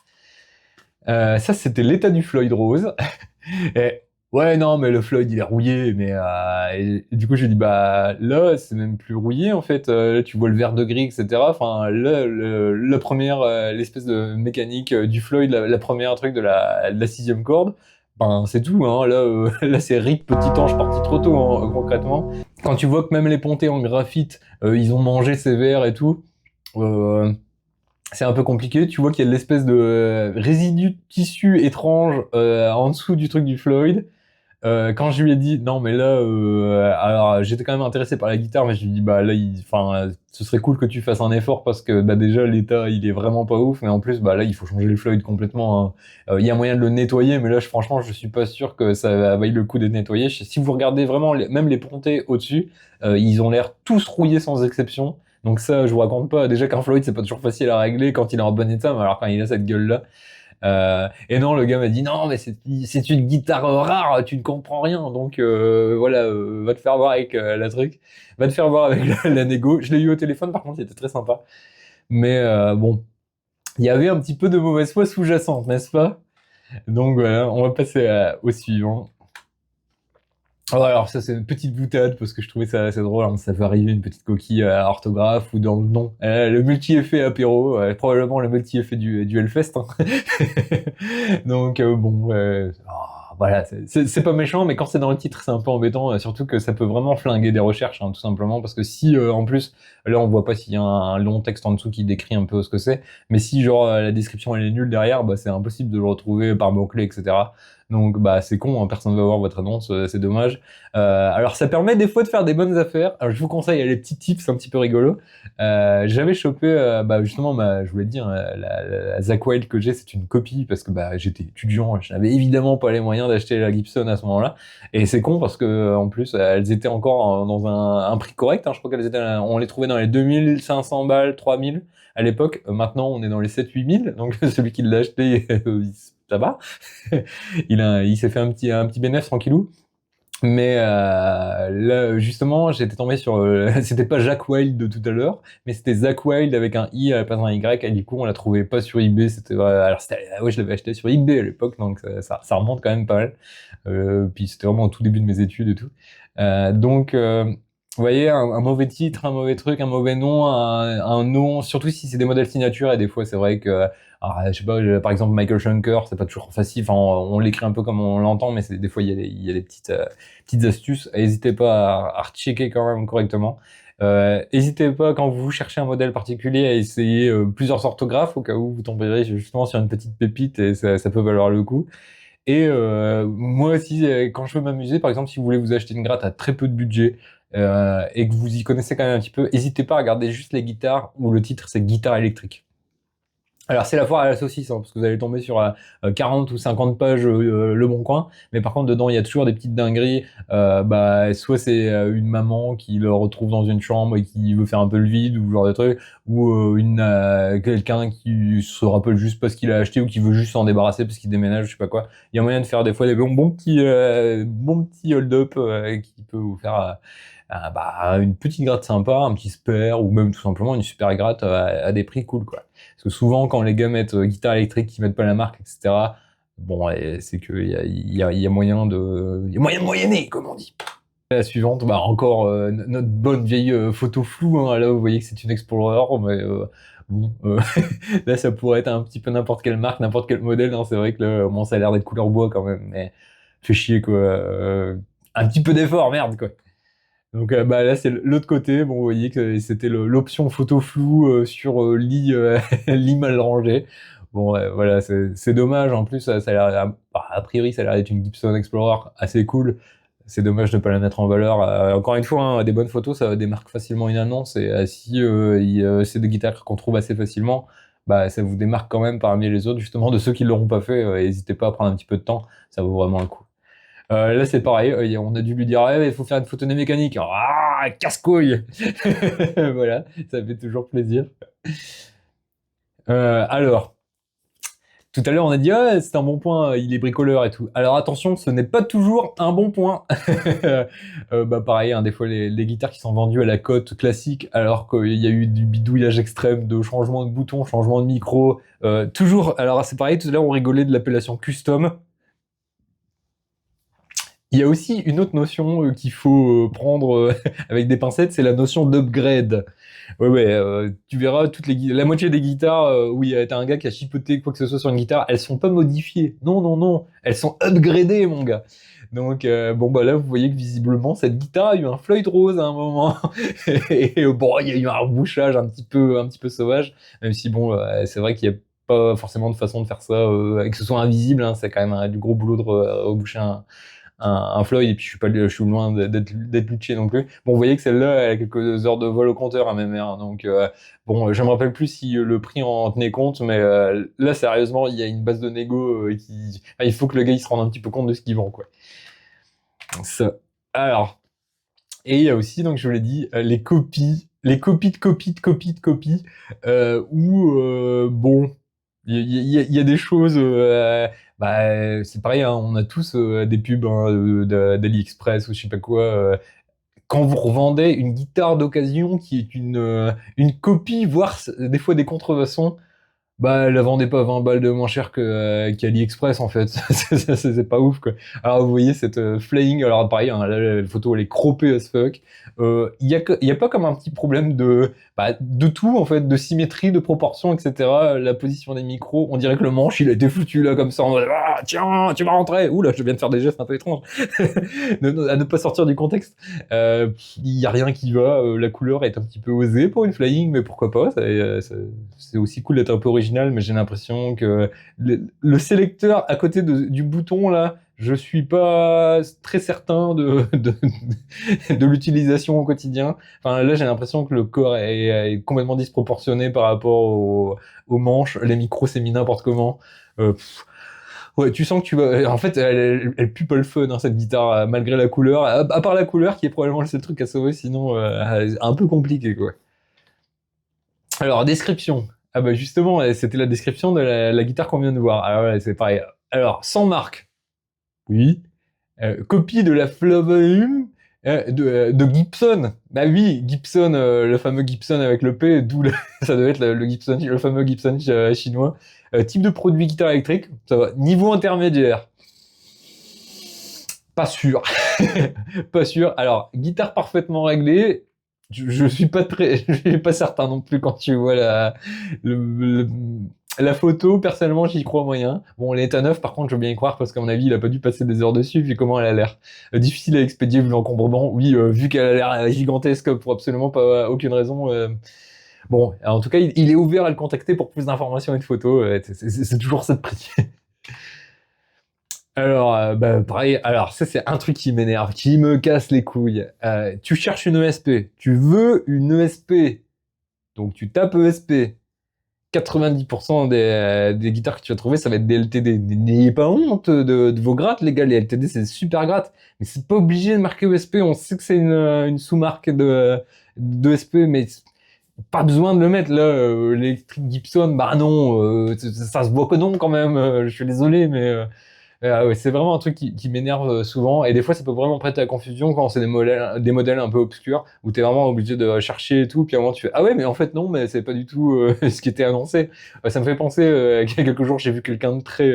Ça c'était l'état du Floyd Rose. Et, ouais, non, mais le Floyd il est rouillé, mais et du coup j'ai dit là c'est même plus rouillé en fait. Là tu vois le vert de gris, etc. Enfin là la première l'espèce de mécanique du Floyd, la première truc de la 6e corde. C'est tout, hein. Là, là c'est Rick petit ange parti trop tôt, hein, concrètement. Quand tu vois que même les pontés en graphite, ils ont mangé ces verres et tout. C'est un peu compliqué, tu vois qu'il y a de l'espèce de résidu de tissu étrange en dessous du truc du Floyd. Quand je lui ai dit non mais là alors j'étais quand même intéressé par la guitare, mais je lui ai dit là ce serait cool que tu fasses un effort parce que déjà l'état il est vraiment pas ouf, mais en plus là il faut changer le Floyd complètement, hein. Il y a moyen de le nettoyer, mais là franchement je suis pas sûr que ça vaille le coup d'être nettoyé. Si vous regardez vraiment même les pontés au-dessus, ils ont l'air tous rouillés sans exception. Donc ça je vous raconte pas, déjà qu'un Floyd c'est pas toujours facile à régler quand il est en bon état, mais alors quand il a cette gueule là. Et non, le gars m'a dit non, mais c'est une guitare rare, tu ne comprends rien, donc voilà, va te faire voir avec la truc, va te faire voir avec la négo. Je l'ai eu au téléphone, par contre, il était très sympa. Mais bon, il y avait un petit peu de mauvaise foi sous-jacente, n'est-ce pas? Donc voilà, on va passer au suivant. Oh, alors ça c'est une petite boutade parce que je trouvais ça assez drôle, hein. Ça peut arriver une petite coquille à orthographe ou dans le nom. Le multi-effet apéro, probablement le multi-effet du Hellfest, hein. Donc bon, voilà, c'est pas méchant, mais quand c'est dans le titre, c'est un peu embêtant, surtout que ça peut vraiment flinguer des recherches, hein, tout simplement, parce que si en plus, là on voit pas s'il y a un long texte en dessous qui décrit un peu ce que c'est, mais si genre la description elle est nulle derrière, bah c'est impossible de le retrouver par mots-clés, etc. Donc bah c'est con, hein, personne va voir votre annonce, c'est dommage. Alors ça permet des fois de faire des bonnes affaires. Alors je vous conseille les petits tips un petit peu rigolos. J'avais chopé, bah justement, je voulais dire, la Zakk Wylde que j'ai, c'est une copie parce que bah j'étais étudiant, je n'avais évidemment pas les moyens d'acheter la Gibson à ce moment-là. Et c'est con parce que en plus elles étaient encore dans un prix correct. Hein, je crois qu'elles étaient, on les trouvait dans les 2500 balles, 3000 à l'époque. Maintenant on est dans les 7-8000. Donc celui qui l'a acheté, ça va. Il s'est fait un petit bénéfice tranquillou. Mais là, justement, j'étais tombé sur... c'était pas Zakk Wylde de tout à l'heure, mais c'était Zakk Wylde avec un I à la place d'un Y, et du coup, on la trouvait pas sur eBay. C'était alors, ouais, je l'avais acheté sur eBay à l'époque, donc ça remonte quand même pas mal. Puis c'était vraiment au tout début de mes études et tout. Donc, vous voyez, un mauvais titre, un mauvais truc, un mauvais nom, un nom, surtout si c'est des modèles signature, et des fois, c'est vrai que... Alors, je sais pas, par exemple, Michael Schenker, c'est pas toujours facile. Enfin, on l'écrit un peu comme on l'entend, mais des fois, il y a des petites astuces. N'hésitez pas à rechecker quand même correctement. N'hésitez pas, quand vous cherchez un modèle particulier, à essayer plusieurs orthographes, au cas où vous tomberez justement sur une petite pépite, et ça peut valoir le coup. Et moi aussi, quand je veux m'amuser, par exemple, si vous voulez vous acheter une gratte à très peu de budget, et que vous y connaissez quand même un petit peu, n'hésitez pas à regarder juste les guitares, où le titre, c'est guitare électrique. Alors c'est la foire à la saucisse, hein, parce que vous allez tomber sur 40 ou 50 pages Le Bon Coin, mais par contre dedans il y a toujours des petites dingueries. Bah soit c'est une maman qui le retrouve dans une chambre et qui veut faire un peu le vide ou ce genre de truc, ou quelqu'un qui se rappelle juste pas ce qu'il a acheté ou qui veut juste s'en débarrasser parce qu'il déménage, je sais pas quoi. Il y a moyen de faire des fois des bons petits hold-up qui peut vous faire une petite gratte sympa, un petit spare ou même tout simplement une super gratte à des prix cool, quoi. Parce que souvent, quand les gars mettent guitare électrique, ils mettent pas la marque, etc. Bon, c'est que il y a moyen de moyenner, comme on dit. La suivante, bah encore notre bonne vieille photo floue. Hein. Là, vous voyez que c'est une Explorer, mais bon, là, ça pourrait être un petit peu n'importe quelle marque, n'importe quel modèle. Hein. C'est vrai que là, bon, ça a l'air d'être couleur bois quand même, mais fait chier quoi. Un petit peu d'effort, merde quoi. Donc là c'est l'autre côté, bon vous voyez que c'était l'option photo floue sur lit lit mal rangé. Bon voilà, c'est dommage, en plus ça a l'air a priori ça a l'air d'être une Gibson Explorer assez cool. C'est dommage de pas la mettre en valeur. Encore une fois, hein, des bonnes photos ça démarque facilement une annonce, et si c'est des guitares qu'on trouve assez facilement, bah ça vous démarque quand même parmi les autres, justement de ceux qui l'auront pas fait. N'hésitez pas à prendre un petit peu de temps, ça vaut vraiment le coup. Là, c'est pareil, on a dû lui dire, ouais, il faut faire une photonomie mécanique. Ah, casse-couille. Voilà, ça fait toujours plaisir. Alors, tout à l'heure, on a dit, ah, c'est un bon point, il est bricoleur et tout. Alors attention, ce n'est pas toujours un bon point. Pareil, hein, des fois, les guitares qui sont vendues à la cote classique, alors qu'il y a eu du bidouillage extrême, de changement de bouton, changement de micro. Toujours, alors c'est pareil, tout à l'heure, on rigolait de l'appellation custom. Il y a aussi une autre notion qu'il faut prendre avec des pincettes, c'est la notion d'upgrade. Ouais, tu verras la moitié des guitares où t'as un gars qui a chipoté quoi que ce soit sur une guitare, elles sont pas modifiées. Non, elles sont upgradées, mon gars. Donc là vous voyez que visiblement cette guitare a eu un Floyd Rose à un moment. Et bon, il y a eu un rebouchage un petit peu sauvage, même si bon, c'est vrai qu'il y a pas forcément de façon de faire ça et que ce soit invisible, hein, c'est quand même du gros boulot de reboucher un Floyd, et puis je suis loin d'être luthier non plus. Bon, vous voyez que celle-là, elle a quelques heures de vol au compteur à même heure, donc je me rappelle plus si le prix en tenait compte, mais là, sérieusement, il y a une base de négo il faut que le gars il se rende un petit peu compte de ce qu'il vend, quoi. Ça. Alors, et il y a aussi, donc je vous l'ai dit, les copies de copies, où, bon, il y a des choses... c'est pareil, hein, on a tous des pubs hein, d'AliExpress ou je sais pas quoi. Quand vous revendez une guitare d'occasion qui est une copie, voire des fois des contrefaçons, Bah, elle la vendait pas 20 balles de moins cher qu'AliExpress, en fait. C'est pas ouf, quoi. Alors, vous voyez cette flying, alors pareil, hein, là, la photo, elle est croppée as fuck. Y a pas comme un petit problème de tout, en fait, de symétrie, de proportion, etc. La position des micros, on dirait que le manche, il a été foutu là, comme ça, en mode, ah, tiens, tu vas rentrer. Ouh là, je viens de faire des gestes un peu étranges. À ne pas sortir du contexte. Il y a rien qui va, la couleur est un petit peu osée pour une flying, mais pourquoi pas, c'est aussi cool d'être un peu original, mais j'ai l'impression que le sélecteur à côté du bouton là, je suis pas très certain de l'utilisation au quotidien. Enfin là, j'ai l'impression que le corps est complètement disproportionné par rapport aux manches. Les micros, c'est mis n'importe comment. Ouais, tu sens que tu vas. En fait, elle pue pas le fun, hein, cette guitare, malgré la couleur. À part la couleur, qui est probablement le seul truc à sauver, sinon, un peu compliqué, quoi. Alors, description. Ah bah justement, c'était la description de la guitare qu'on vient de voir. Alors ouais, c'est pareil. Alors, sans marque. Oui. Copie de la Flavum de Gibson. Bah oui, Gibson, le fameux Gibson avec le P, ça devait être le Gibson, le fameux Gibson chinois. Type de produit guitare électrique, ça va. Niveau intermédiaire. Pas sûr. Pas sûr. Alors, guitare parfaitement réglée. Je suis pas je suis pas certain non plus quand tu vois la photo. Personnellement, j'y crois moyen. Bon, elle est à neuf, par contre, je veux bien y croire parce qu'à mon avis, il a pas dû passer des heures dessus vu comment elle a l'air. Difficile à expédier vu l'encombrement. Oui, vu qu'elle a l'air gigantesque pour absolument pas aucune raison. Bon, en tout cas, il est ouvert à le contacter pour plus d'informations et de photos. C'est toujours ça de prix. Alors, bah, pareil, alors ça c'est un truc qui m'énerve, qui me casse les couilles. Tu cherches une ESP, tu veux une ESP, donc tu tapes ESP. 90% des guitares que tu vas trouver, ça va être des LTD. N'ayez pas honte de vos grattes, les gars. Les LTD, c'est super gratte. Mais c'est pas obligé de marquer ESP. On sait que c'est une sous-marque de ESP, mais pas besoin de le mettre là. L'électrique Gibson, bah non, ça se voit que non quand même. Je suis désolé, mais ouais, c'est vraiment un truc qui m'énerve souvent. Et des fois, ça peut vraiment prêter à confusion quand c'est des modèles un peu obscurs où t'es vraiment obligé de chercher et tout. Puis à un moment, tu fais ah ouais, mais en fait non, mais c'est pas du tout ce qui était annoncé. Ça me fait penser qu'il y a quelques jours, j'ai vu quelqu'un de très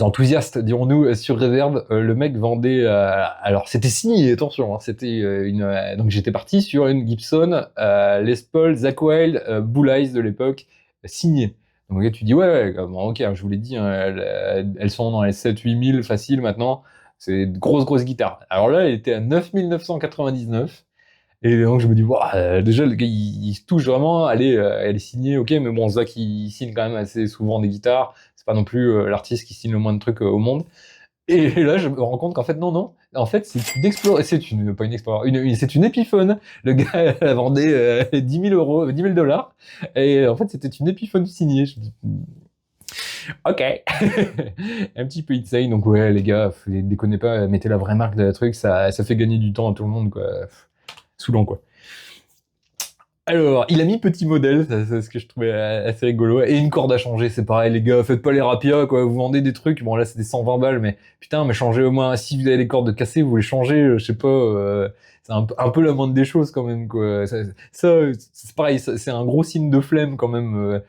enthousiaste, dirons-nous, sur Reverb. Le mec vendait, alors c'était signé, attention, hein, c'était donc j'étais parti sur une Gibson Les Paul Zakk Wylde Bull Eyes de l'époque, signée. Donc tu dis ouais, bon, ok, je vous l'ai dit, hein, elles sont dans les 7-8 000 faciles maintenant. C'est de grosses guitares. Alors là, elle était à 9 999. Et donc je me dis, déjà le gars il se touche vraiment, elle est signée, ok, mais bon, Zakk il signe quand même assez souvent des guitares, c'est pas non plus l'artiste qui signe le moins de trucs au monde. Et là je me rends compte qu'en fait non, en fait c'est une Explorer, pas une Explorer, c'est une Epiphone. Le gars la vendait 10 000 euros, 10 000 $, et en fait c'était une Epiphone signée. Je me dis, ok. Un petit peu insane, donc ouais les gars, déconnez pas, mettez la vraie marque de la truc, ça fait gagner du temps à tout le monde, quoi. Saoulant, quoi. Alors, il a mis petit modèle, c'est ce que je trouvais assez rigolo, et une corde à changer, c'est pareil les gars, faites pas les rapias, quoi, vous vendez des trucs, bon là c'est des 120 balles, mais putain, mais changez au moins, si vous avez des cordes cassées, vous les changez, je sais pas, c'est un peu la moindre des choses quand même, quoi. Ça c'est pareil, c'est un gros signe de flemme quand même.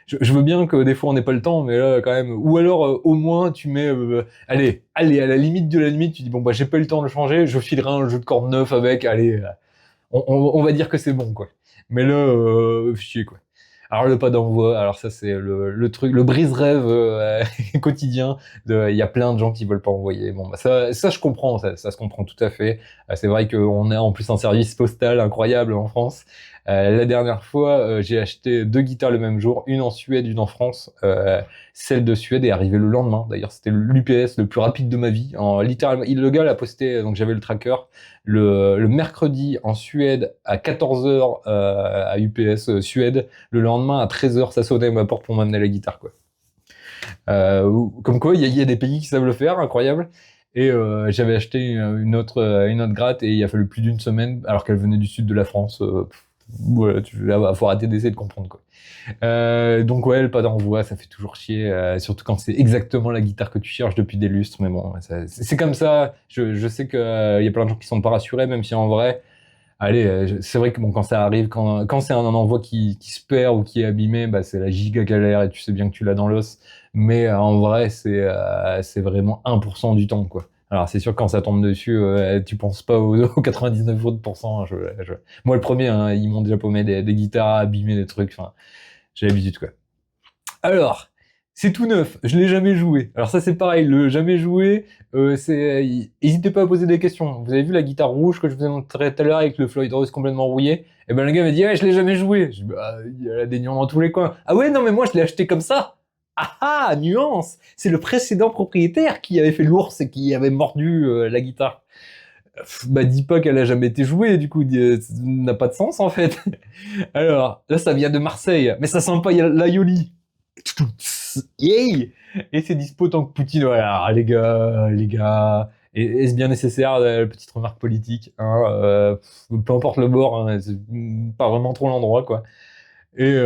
Je veux bien que des fois on n'ait pas le temps, mais là quand même. Ou alors au moins tu mets, allez, à la limite de la limite, tu dis bon bah j'ai pas eu le temps de le changer, je filerai un jeu de cordes neuf avec, allez, on va dire que c'est bon quoi. Mais là, chier quoi. Alors le pas d'envoi, alors ça c'est le truc, le brise-rêve quotidien. Il y a plein de gens qui veulent pas envoyer. Bon bah ça je comprends, ça se comprend tout à fait. C'est vrai qu'on a en plus un service postal incroyable en France. La dernière fois, j'ai acheté 2 guitares le même jour, une en Suède, une en France. Celle de Suède est arrivée le lendemain. D'ailleurs, c'était l'UPS le plus rapide de ma vie. Littéralement, le gars l'a posté, donc j'avais le tracker. Le mercredi en Suède à 14h à UPS Suède. Le lendemain à 13h, ça sonnait à ma porte pour m'amener la guitare, quoi. Comme quoi, il y a des pays qui savent le faire, incroyable. Et j'avais acheté une autre gratte et il a fallu plus d'une semaine alors qu'elle venait du sud de la France. voilà, faut arrêter d'essayer de comprendre, quoi. Donc ouais, le pas d'envoi, ça fait toujours chier, surtout quand c'est exactement la guitare que tu cherches depuis des lustres, mais bon, c'est comme ça. Je sais que y a plein de gens qui sont pas rassurés, même si en vrai, allez, c'est vrai que bon, quand ça arrive, quand c'est un envoi qui se perd ou qui est abîmé, bah c'est la giga galère et tu sais bien que tu l'as dans l'os. Mais en vrai, c'est vraiment 1% du temps, quoi. Alors c'est sûr que quand ça tombe dessus, tu penses pas aux 99 autres pourcents. Moi le premier, hein, ils m'ont déjà paumé des guitares, abîmé des trucs. Enfin, j'ai l'habitude, quoi. Alors, c'est tout neuf, je l'ai jamais joué. Alors ça c'est pareil, le jamais joué, n'hésitez pas à poser des questions. Vous avez vu la guitare rouge que je vous ai montré tout à l'heure avec le Floyd Rose complètement rouillé? Et ben le gars m'a dit, ouais, je l'ai jamais joué. Je dis, bah, il y a des nions dans tous les coins. Ah ouais, non mais moi je l'ai acheté comme ça. Ah ah, nuance! C'est le précédent propriétaire qui avait fait l'ours et qui avait mordu la guitare. Bah dis pas qu'elle a jamais été jouée, du coup, ça n'a pas de sens en fait. Alors, là ça vient de Marseille, mais ça sent pas l'aioli. Yay! Et c'est dispo tant que Poutine, voilà, les gars, est-ce bien nécessaire, la petite remarque politique, hein, peu importe le bord, hein, c'est pas vraiment trop l'endroit, quoi. Et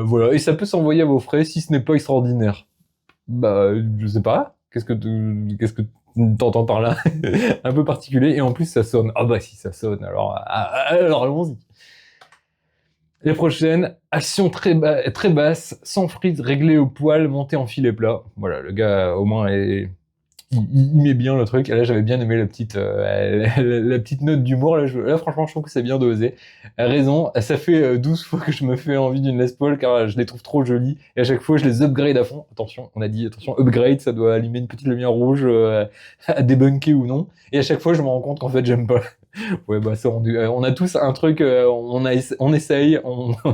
voilà, et ça peut s'envoyer à vos frais si ce n'est pas extraordinaire. Bah, je sais pas, qu'est-ce que t'entends par là? Un peu particulier, et en plus ça sonne. Ah bah si ça sonne, alors allons-y. Les prochaines, action très basse, sans frise, réglée au poil, montée en filet plat. Voilà, le gars au moins il met bien le truc. Et là, j'avais bien aimé la petite note d'humour. Là, franchement, je trouve que c'est bien dosé. Raison, ça fait 12 fois que je me fais envie d'une Les Paul car je les trouve trop jolies. Et à chaque fois, je les upgrade à fond. Attention, on a dit, attention, upgrade, ça doit allumer une petite lumière rouge à débunker ou non. Et à chaque fois, je me rends compte qu'en fait, j'aime pas. Ouais, bah ça, on a tous un truc, on essaye,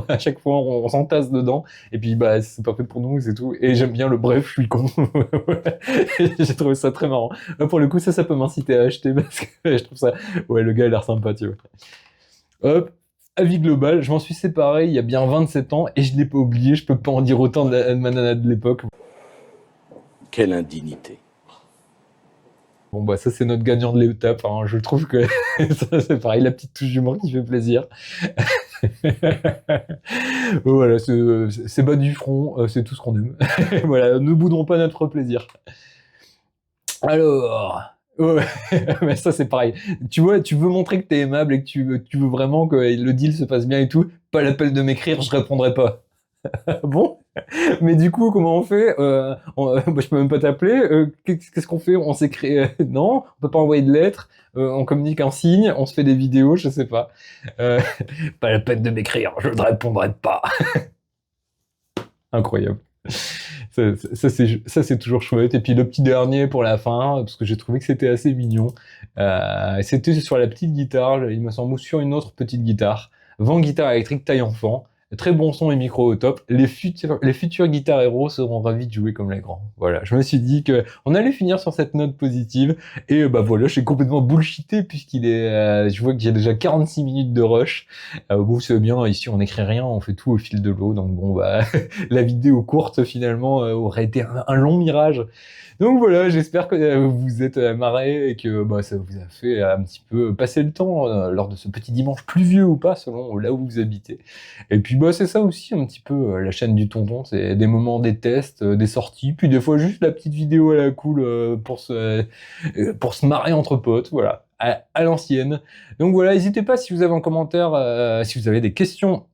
à chaque fois, on s'entasse dedans. Et puis, bah, c'est pas fait pour nous, c'est tout. Et j'aime bien le bref, je suis con. J'ai trouvé ça très marrant. Là, pour le coup, ça peut m'inciter à acheter parce que je trouve ça, ouais, le gars a l'air sympa, tu vois. Hop, avis global, je m'en suis séparé il y a bien 27 ans et je l'ai pas oublié, je peux pas en dire autant de ma nana de l'époque. Quelle indignité. Bon, bah, ça, c'est notre gagnant de l'étape, hein. Je trouve que ça, c'est pareil, la petite touche d'humour qui fait plaisir. Voilà, c'est bas du front, c'est tout ce qu'on aime. Voilà, ne boudons pas notre plaisir. Alors, ouais, mais ça c'est pareil. Tu vois, tu veux montrer que t'es aimable et que tu veux vraiment que le deal se passe bien et tout, pas la peine de m'écrire, je répondrai pas. Bon, mais du coup, comment on fait bah, je peux même pas t'appeler. Qu'est-ce qu'on fait? On s'écrit? Non, on peut pas envoyer de lettres. On communique en signe, on se fait des vidéos, je sais pas. Pas la peine de m'écrire, je ne répondrai pas. Incroyable. Ça c'est toujours chouette. Et puis le petit dernier pour la fin, parce que j'ai trouvé que c'était assez mignon. C'était sur la petite guitare, il me semble, ou sur une autre petite guitare. Van guitare électrique taille enfant. Très bon son et micro au top. Les futurs guitares héros seront ravis de jouer comme les grands. Voilà, je me suis dit que on allait finir sur cette note positive. Et bah voilà, je suis complètement bullshité puisqu'il est. Je vois qu'il y a déjà 46 minutes de rush. Bon, c'est bien. Ici, on n'écrit rien, on fait tout au fil de l'eau. Donc bon, bah la vidéo courte finalement aurait été un long mirage. Donc voilà, j'espère que vous êtes marrés et que bah, ça vous a fait un petit peu passer le temps lors de ce petit dimanche pluvieux ou pas, selon là où vous habitez. Et puis bah c'est ça aussi un petit peu la chaîne du tonton, c'est des moments, des tests, des sorties, puis des fois juste la petite vidéo à la cool pour se marrer entre potes, voilà, à l'ancienne. Donc voilà, n'hésitez pas si vous avez un commentaire, si vous avez des questions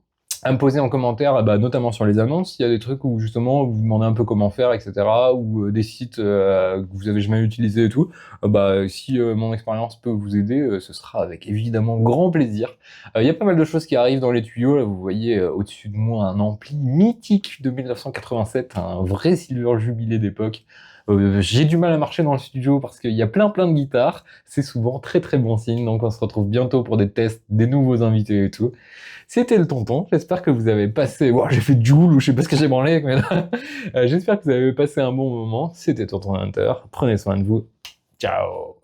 à me poser en commentaire, bah, notamment sur les annonces, il y a des trucs où justement vous demandez un peu comment faire, etc., ou des sites que vous avez jamais utilisés et tout, bah, si mon expérience peut vous aider, ce sera avec évidemment grand plaisir. Il y a pas mal de choses qui arrivent dans les tuyaux, là, vous voyez au-dessus de moi un ampli mythique de 1987, un vrai Silver Jubilé d'époque. J'ai du mal à marcher dans le studio parce qu'il y a plein de guitares, c'est souvent très bon signe, donc on se retrouve bientôt pour des tests, des nouveaux invités et tout. C'était le tonton, j'espère que vous avez passé... Wow, j'ai fait Joule ou je sais pas ce que j'ai branlé, mais j'espère que vous avez passé un bon moment, c'était Tonton Hunter, prenez soin de vous, ciao.